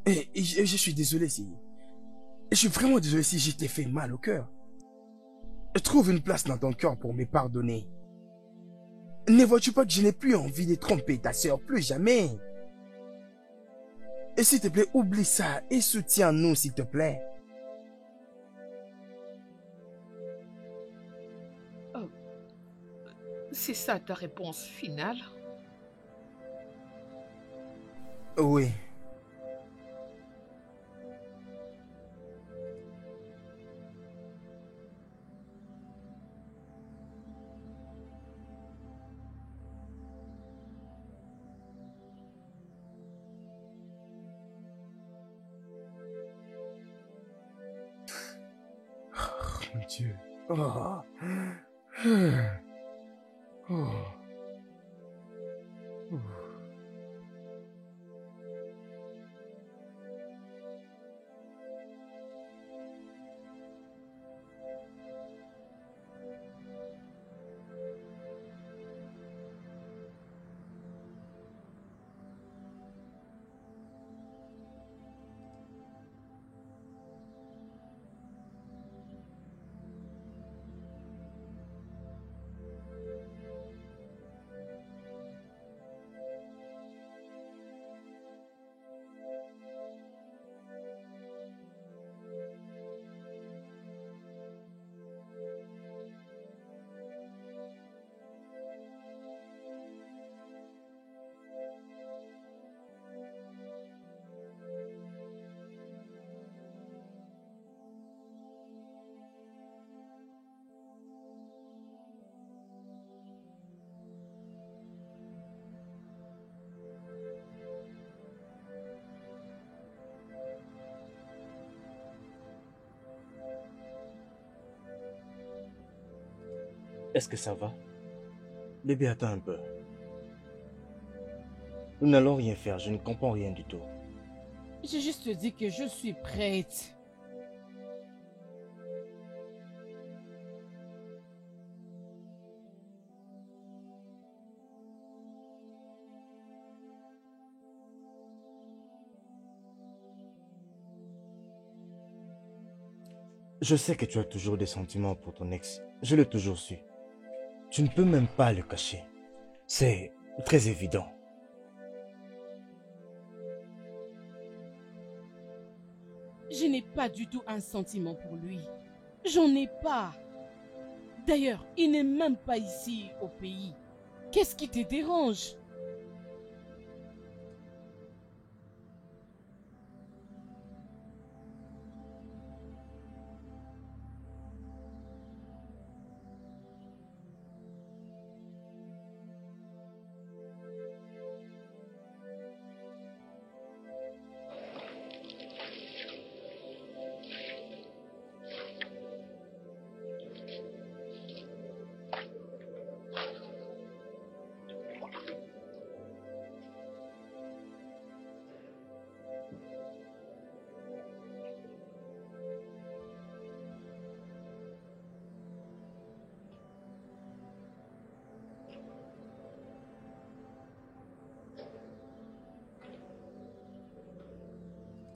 Et je suis désolé si... Je suis vraiment désolé si je t'ai fait mal au cœur. Trouve une place dans ton cœur pour me pardonner. Ne vois-tu pas que je n'ai plus envie de tromper ta sœur, plus jamais. Et s'il te plaît, oublie ça et soutiens-nous, s'il te plaît. Oh. C'est ça ta réponse finale? Oui. Mon Dieu. Oh. Oh. Oh. Est-ce que ça va? Bébé, attends un peu. Nous n'allons rien faire, je ne comprends rien du tout. J'ai juste dit que je suis prête. Je sais que tu as toujours des sentiments pour ton ex. Je l'ai toujours su. Tu ne peux même pas le cacher. C'est très évident. Je n'ai pas du tout un sentiment pour lui. J'en ai pas. D'ailleurs, il n'est même pas ici au pays. Qu'est-ce qui te dérange?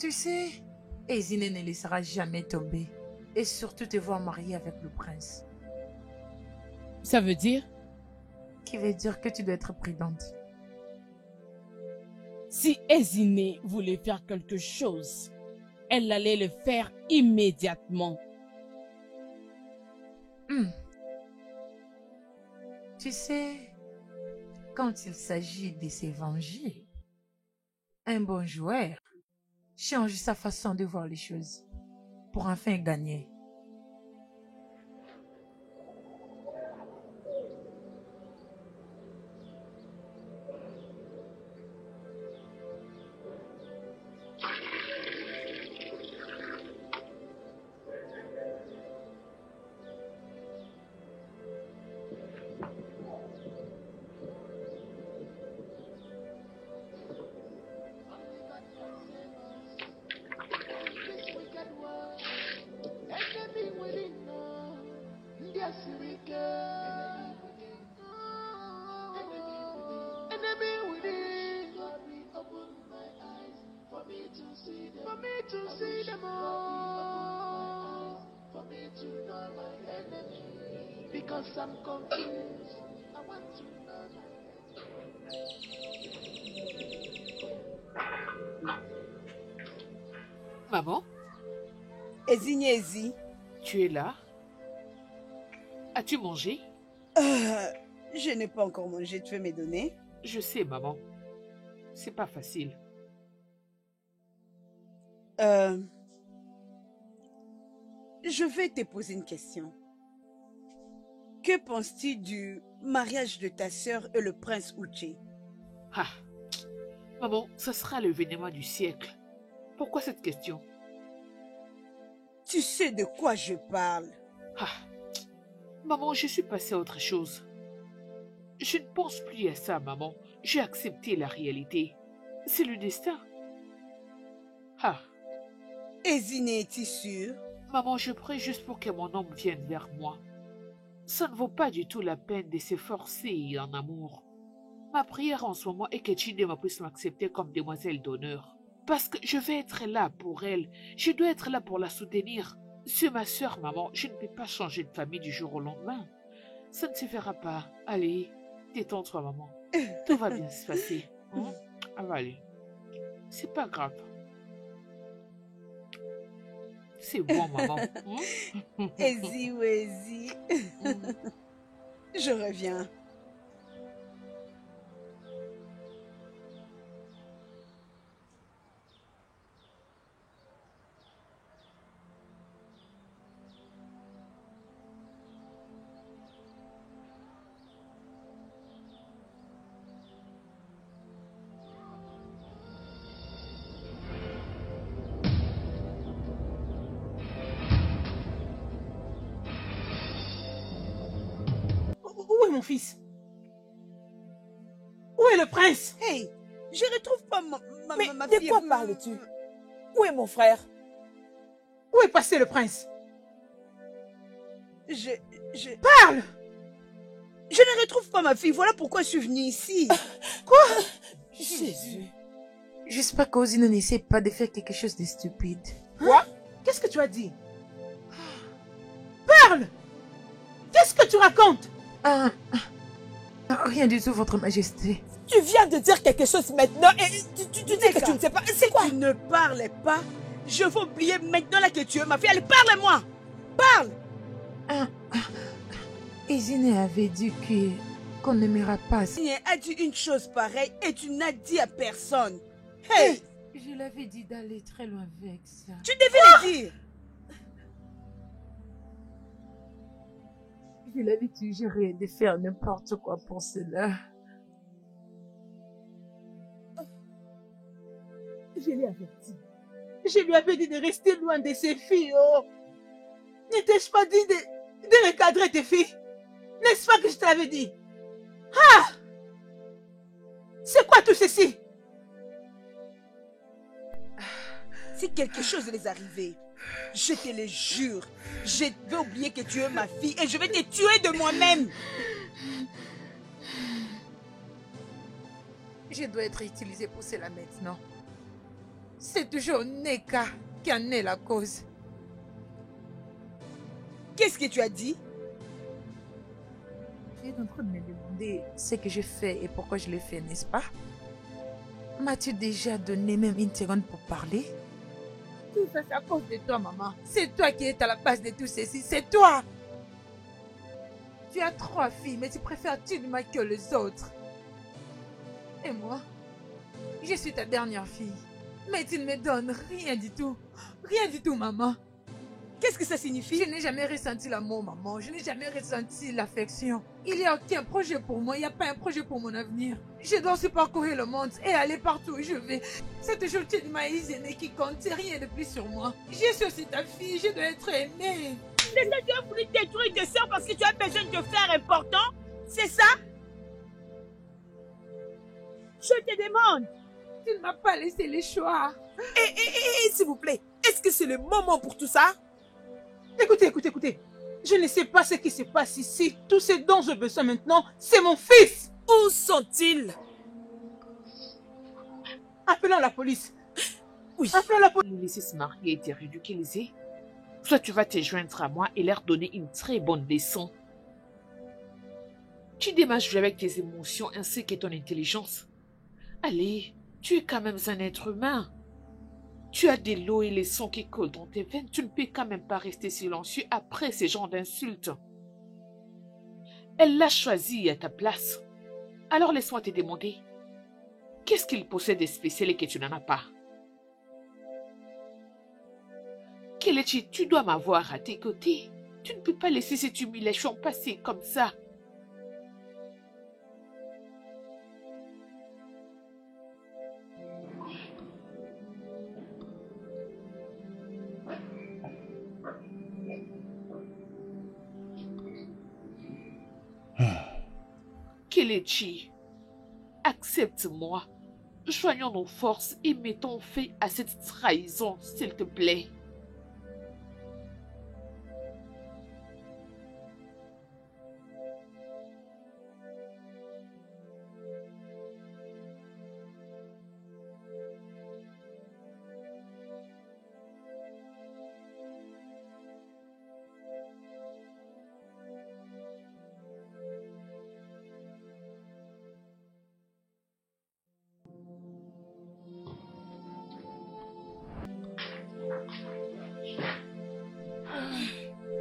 Tu sais, Ezine ne laissera jamais tomber. Et surtout te voir mariée avec le prince. Ça veut dire? Qui veut dire que tu dois être prudente. Si Ezine voulait faire quelque chose, elle allait le faire immédiatement. Tu sais, quand il s'agit de se venger, un bon joueur change sa façon de voir les choses pour enfin gagner. Maman? Ezine. Tu es là? As-tu mangé? Je n'ai pas encore mangé, tu veux me donner? Je sais, maman. C'est pas facile. Je vais te poser une question. Que penses-tu du mariage de ta sœur et le prince Uche? Ah, maman, ce sera l'événement du siècle. Pourquoi cette question? Tu sais de quoi je parle? Ah, maman, je suis passée à autre chose. Je ne pense plus à ça, maman. J'ai accepté la réalité. C'est le destin. Ah. Ezine, es-tu sûre? Maman, je prie juste pour que mon homme vienne vers moi. Ça ne vaut pas du tout la peine de s'efforcer en amour. Ma prière en ce moment est que Chidema puisse m'accepter comme demoiselle d'honneur. Parce que je vais être là pour elle. Je dois être là pour la soutenir. C'est ma sœur, maman. Je ne peux pas changer de famille du jour au lendemain. Ça ne se fera pas. Allez, détends-toi, maman. Tout va bien se passer. Ah, va aller. C'est pas grave. C'est bon, maman. Ezi ou Ezi. Je reviens. Où est mon fils? Où est le prince? Hey, je retrouve pas ma de fille. quoi parles-tu? Où est mon frère? Où est passé le prince? Parle! Je ne retrouve pas ma fille, voilà pourquoi je suis venue ici. Quoi? Jésus. J'espère qu'Ozine n'essaie pas de faire quelque chose de stupide. Quoi? Qu'est-ce que tu as dit? Parle! Qu'est-ce que tu racontes? Rien du tout, votre majesté. Tu viens de dire quelque chose maintenant et tu dis que tu ne sais pas. C'est quoi? Si tu ne parles pas, je vais oublier maintenant là que tu es ma fille. Allez, parle-moi! Parle! Ezine avait dit qu'on n'aimera pas. Ezine a dit une chose pareille et tu n'as dit à personne. Hey! Je l'avais dit d'aller très loin avec ça. Tu devais le dire! Je l'avais suggéré de faire n'importe quoi pour cela. Je l'ai averti. Je lui avais dit de rester loin de ses filles. Oh. N'étais-je pas dit de recadrer tes filles? N'est-ce pas que je t'avais dit? Ah! C'est quoi tout ceci? Si quelque chose les arrivait, je te le jure, je vais oublier que tu es ma fille et je vais te tuer de moi-même. Je dois être utilisée pour cela maintenant. C'est toujours Neka qui en est la cause. Qu'est-ce que tu as dit? Tu es en train de me demander ce que j'ai fait et pourquoi je l'ai fait, n'est-ce pas? M'as-tu déjà donné même une seconde pour parler? Tout ça, c'est à cause de toi, maman. C'est toi qui es à la base de tout ceci. C'est toi! Tu as 3 filles, mais tu préfères Chidima que les autres. Et moi, je suis ta dernière fille. Mais tu ne me donnes rien du tout. Rien du tout, maman. Qu'est-ce que ça signifie? Je n'ai jamais ressenti l'amour, maman. Je n'ai jamais ressenti l'affection. Il n'y a aucun projet pour moi. Il n'y a pas un projet pour mon avenir. Je dois aussi parcourir le monde et aller partout où je vais. C'est toujours Chidima Izene qui compte. C'est rien de plus sur moi. Je suis aussi ta fille. Je dois être aimée. C'est ça, tu as voulu détruire tes soeurs parce que tu as besoin de te faire important? C'est ça? Je te demande. Tu ne m'as pas laissé les choix. S'il vous plaît, est-ce que c'est le moment pour tout ça? Écoutez. Je ne sais pas ce qui se passe ici. Tout ce dont j'ai besoin maintenant, c'est mon fils. Où sont-ils? Appelons la police. Oui. Appelons la police. Les laisser se marier et te ridiculiser. Soit tu vas te joindre à moi et leur donner une très bonne leçon. Tu démarches jouer avec tes émotions ainsi que ton intelligence. Allez, tu es quand même un être humain. Tu as des lots et les sons qui coulent dans tes veines. Tu ne peux quand même pas rester silencieux après ces genres d'insultes. Elle l'a choisi à ta place. Alors laisse-moi te demander, qu'est-ce qu'il possède de spécial et que tu n'en as pas? Kelechi, tu dois m'avoir à tes côtés. Tu ne peux pas laisser cette humiliation passer comme ça. Kelechi, accepte-moi. Joignons nos forces et mettons fin à cette trahison, s'il te plaît.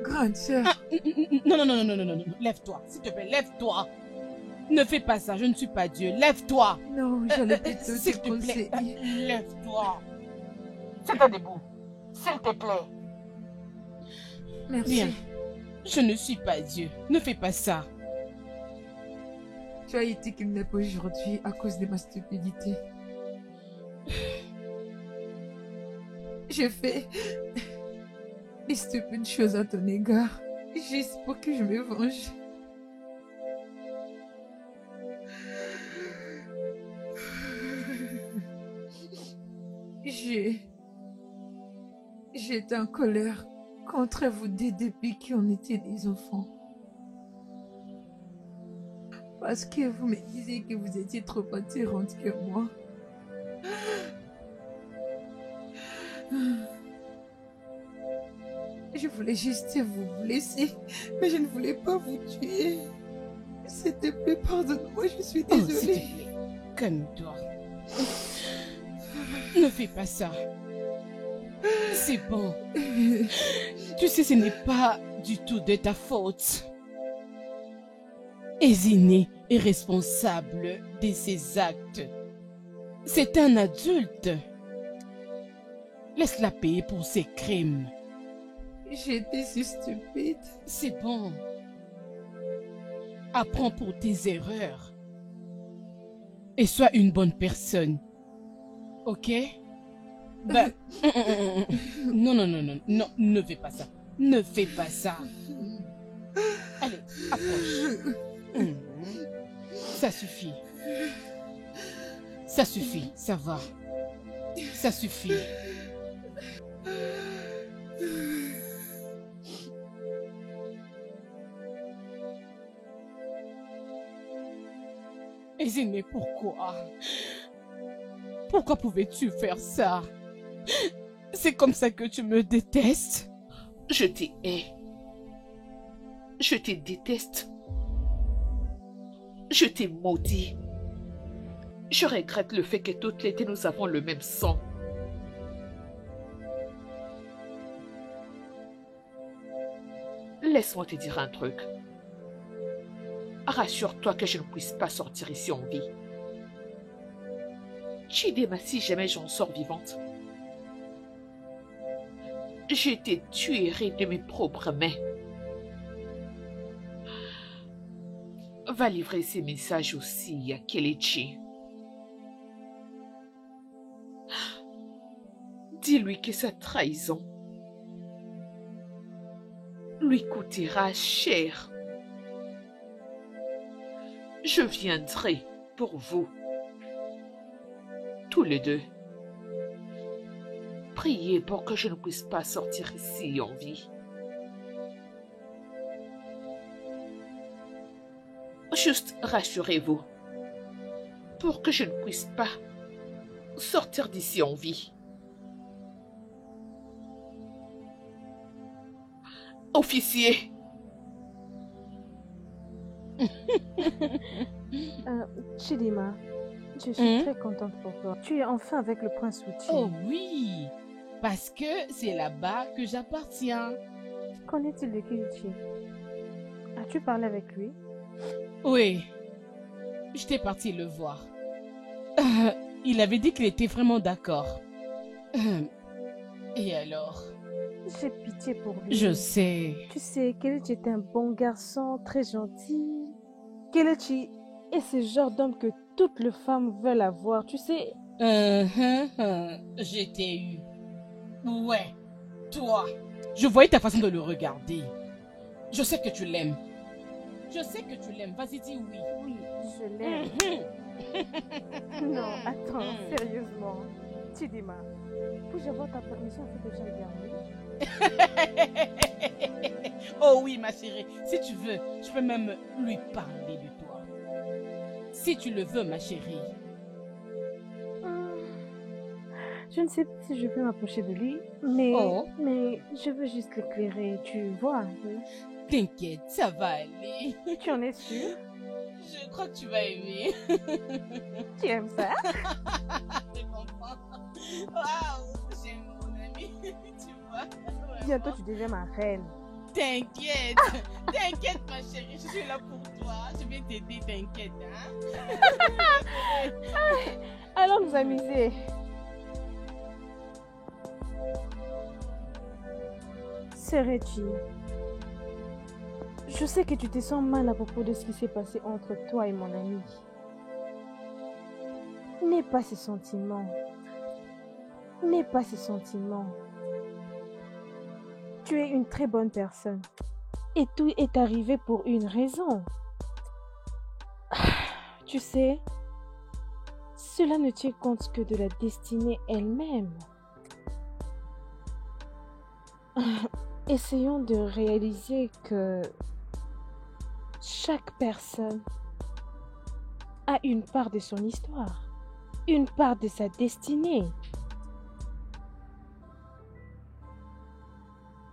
Grande sœur. Non. Lève-toi, s'il te plaît, lève-toi. Ne fais pas ça, je ne suis pas Dieu. Lève-toi. Non, j'allais plutôt s'il te te plaît, conseiller. lève-toi. C'est debout. S'il te plaît. Merci. Bien. Je ne suis pas Dieu. Ne fais pas ça. Tu as été kidnappée aujourd'hui à cause de ma stupidité. J'ai fait des stupides choses à ton égard, juste pour que je me venge. J'étais en colère contre vous deux depuis qu'on était des enfants. Parce que vous me disiez que vous étiez trop attirante que moi. Je voulais juste vous blesser, mais je ne voulais pas vous tuer. S'il te plaît, pardonne-moi, je suis Oh, désolée. s'il te plaît, calme-toi. Ne fais pas ça. C'est bon. Tu sais, ce n'est pas du tout de ta faute. Ezine est responsable de ses actes. C'est un adulte. Laisse-la payer pour ses crimes. J'étais si stupide. C'est bon. Apprends pour tes erreurs. Et sois une bonne personne. Ok? Ben, non, ne fais pas ça. Ne fais pas ça. Allez, approche. Ça suffit. Ça suffit, ça va. Ça suffit. Ezine, pourquoi? Pourquoi pouvais-tu faire ça? C'est comme ça que tu me détestes? Je te hais. Je te déteste. Je t'ai maudit. Je regrette le fait que toutes les deux nous avons le même sang. Laisse-moi te dire un truc. Rassure-toi que je ne puisse pas sortir ici en vie. Chidema, si jamais j'en sors vivante, je te tuerai de mes propres mains. Va livrer ces messages aussi à Kelechi. Dis-lui que sa trahison lui coûtera cher. Je viendrai pour vous, tous les deux. Priez pour que je ne puisse pas sortir ici en vie. Juste rassurez-vous, pour que je ne puisse pas sortir d'ici en vie. Officier. Chidima, je suis très contente pour toi. Tu es enfin avec le prince Uchi. Oh oui, parce que c'est là-bas que j'appartiens. Qu'en est-il de Keiichi? As-tu parlé avec lui? Oui, j'étais partie le voir. Il avait dit qu'il était vraiment d'accord. Et alors? J'ai pitié pour lui. Je sais. Tu sais, Keiichi était un bon garçon, très gentil. Keiichi est ce genre d'homme que toutes les femmes veulent avoir, tu sais. Je t'ai eu. Ouais, toi. Je voyais ta façon de le regarder. Je sais que tu l'aimes. Je sais que tu l'aimes. Vas-y, dis oui. Oui, je l'aime. Non, attends, sérieusement. Chidima, puis-je avoir ta permission afin que j'aille garder? Oh oui, ma chérie. Si tu veux, je peux même lui parler de toi. Si tu le veux, ma chérie. Je ne sais pas si je peux m'approcher de lui, mais je veux juste l'éclairer, tu vois un peu. T'inquiète, ça va aller. Tu en es sûre? Je crois que tu vas aimer. Tu aimes ça? Je comprends. Waouh, j'aime mon ami. Tu vois? Bientôt tu deviens ma reine. T'inquiète, t'inquiète ma chérie, je suis là pour toi. Je vais t'aider, t'inquiète. Hein? Allons nous amuser. Serechi, je sais que tu te sens mal à propos de ce qui s'est passé entre toi et mon ami. N'aie pas ces sentiments. N'aie pas ces sentiments. Tu es une très bonne personne. Et tout est arrivé pour une raison. Tu sais, cela ne tient compte que de la destinée elle-même. Essayons de réaliser que chaque personne a une part de son histoire, une part de sa destinée.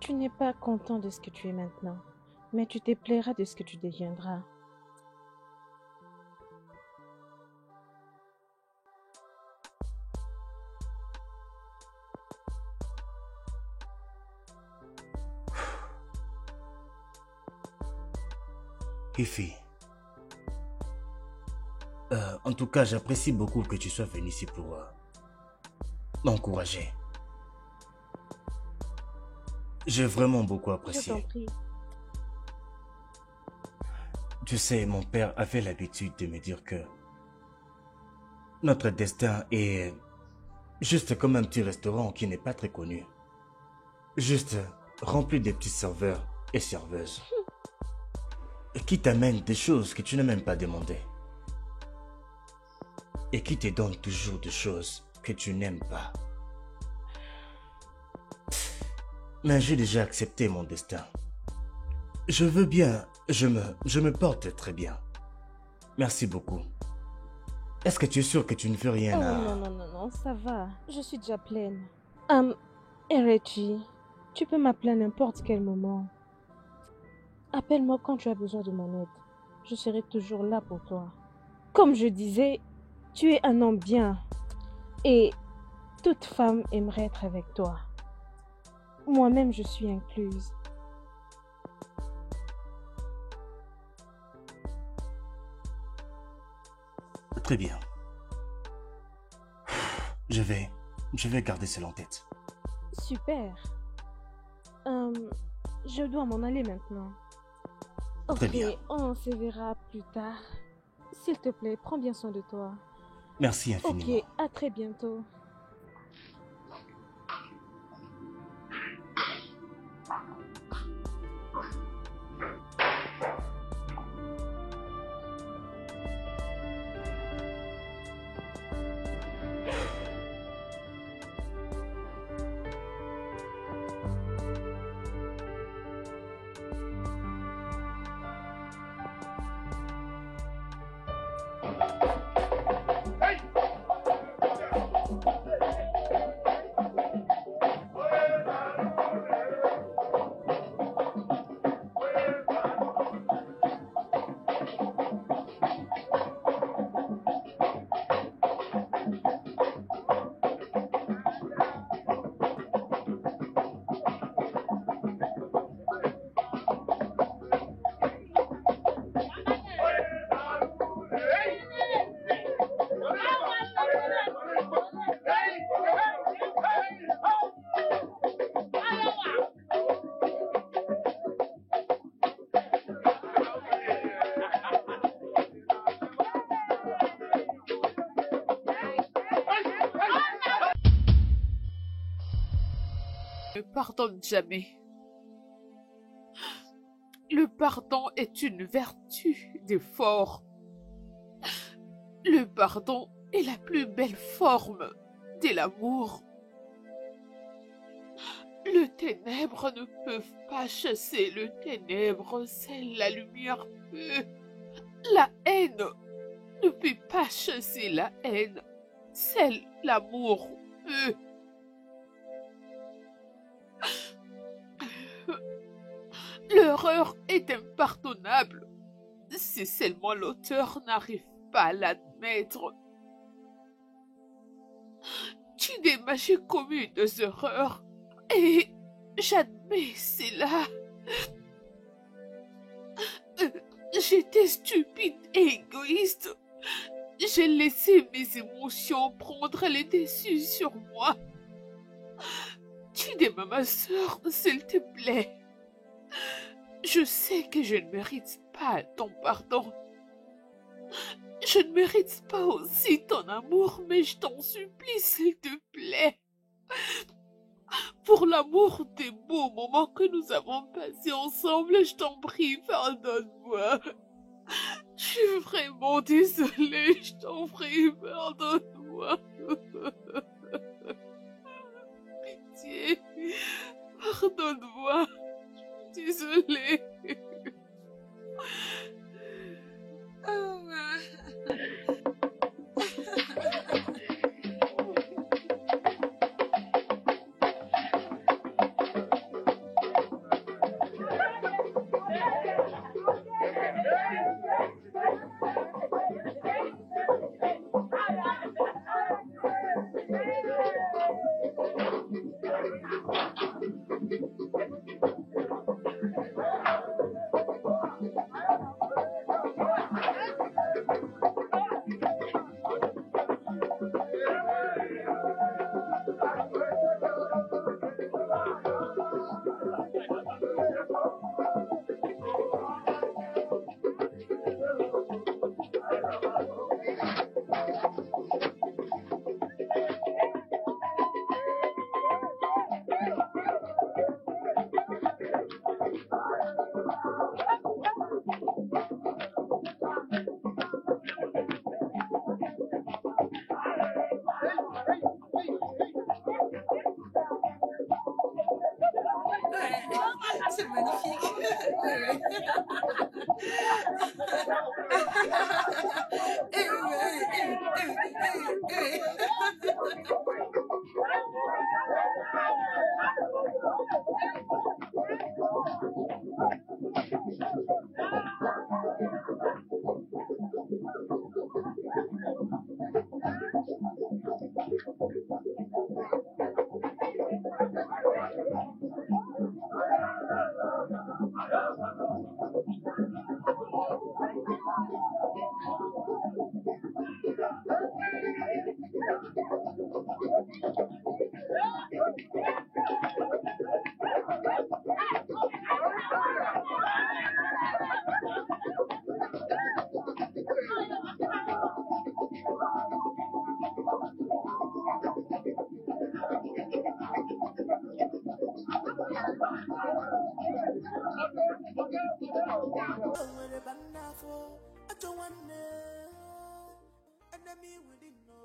Tu n'es pas content de ce que tu es maintenant, mais tu te plairas de ce que tu deviendras. Ifi, en tout cas, j'apprécie beaucoup que tu sois venu ici pour m'encourager. J'ai vraiment beaucoup apprécié. Je t'en prie. Tu sais, mon père avait l'habitude de me dire que notre destin est juste comme un petit restaurant qui n'est pas très connu. Juste rempli de petits serveurs et serveuses. Et qui t'amènent des choses que tu n'as même pas demandées. Et qui te donnent toujours des choses que tu n'aimes pas. Mais j'ai déjà accepté mon destin. Je veux bien, je me porte très bien. Merci beaucoup. Est-ce que tu es sûr que tu ne veux rien à... Non, ça va. Je suis déjà pleine. Reggie, tu peux m'appeler à n'importe quel moment. Appelle-moi quand tu as besoin de mon aide. Je serai toujours là pour toi. Comme je disais, tu es un homme bien. Et toute femme aimerait être avec toi. Moi-même, je suis incluse. Très bien. Je vais garder cela en tête. Super. Je dois m'en aller maintenant. Très Ok, bien. on se verra plus tard. S'il te plaît, prends bien soin de toi. Merci infiniment. Ok, à très bientôt. Ne pardonne jamais. Le pardon est une vertu des forts. Le pardon est la plus belle forme de l'amour. Le ténèbre ne peut pas chasser le ténèbre, seule la lumière peut. La haine ne peut pas chasser la haine, seul l'amour peut. L'erreur est impardonnable si seulement l'auteur n'arrive pas à l'admettre. Chidema, j'ai commis des erreurs et j'admets cela. J'étais stupide et égoïste. J'ai laissé mes émotions prendre les dessus sur moi. Chidema, ma sœur, s'il te plaît. Je sais que je ne mérite pas ton pardon. Je ne mérite pas aussi ton amour, mais je t'en supplie, s'il te plaît. Pour l'amour des beaux moments que nous avons passés ensemble, je t'en prie, pardonne-moi. Je suis vraiment désolée, je t'en prie, pardonne-moi. Pitié, pardonne-moi. Désolée. C'est magnifique. nwere banafo, achọ nwanne, enemy within no.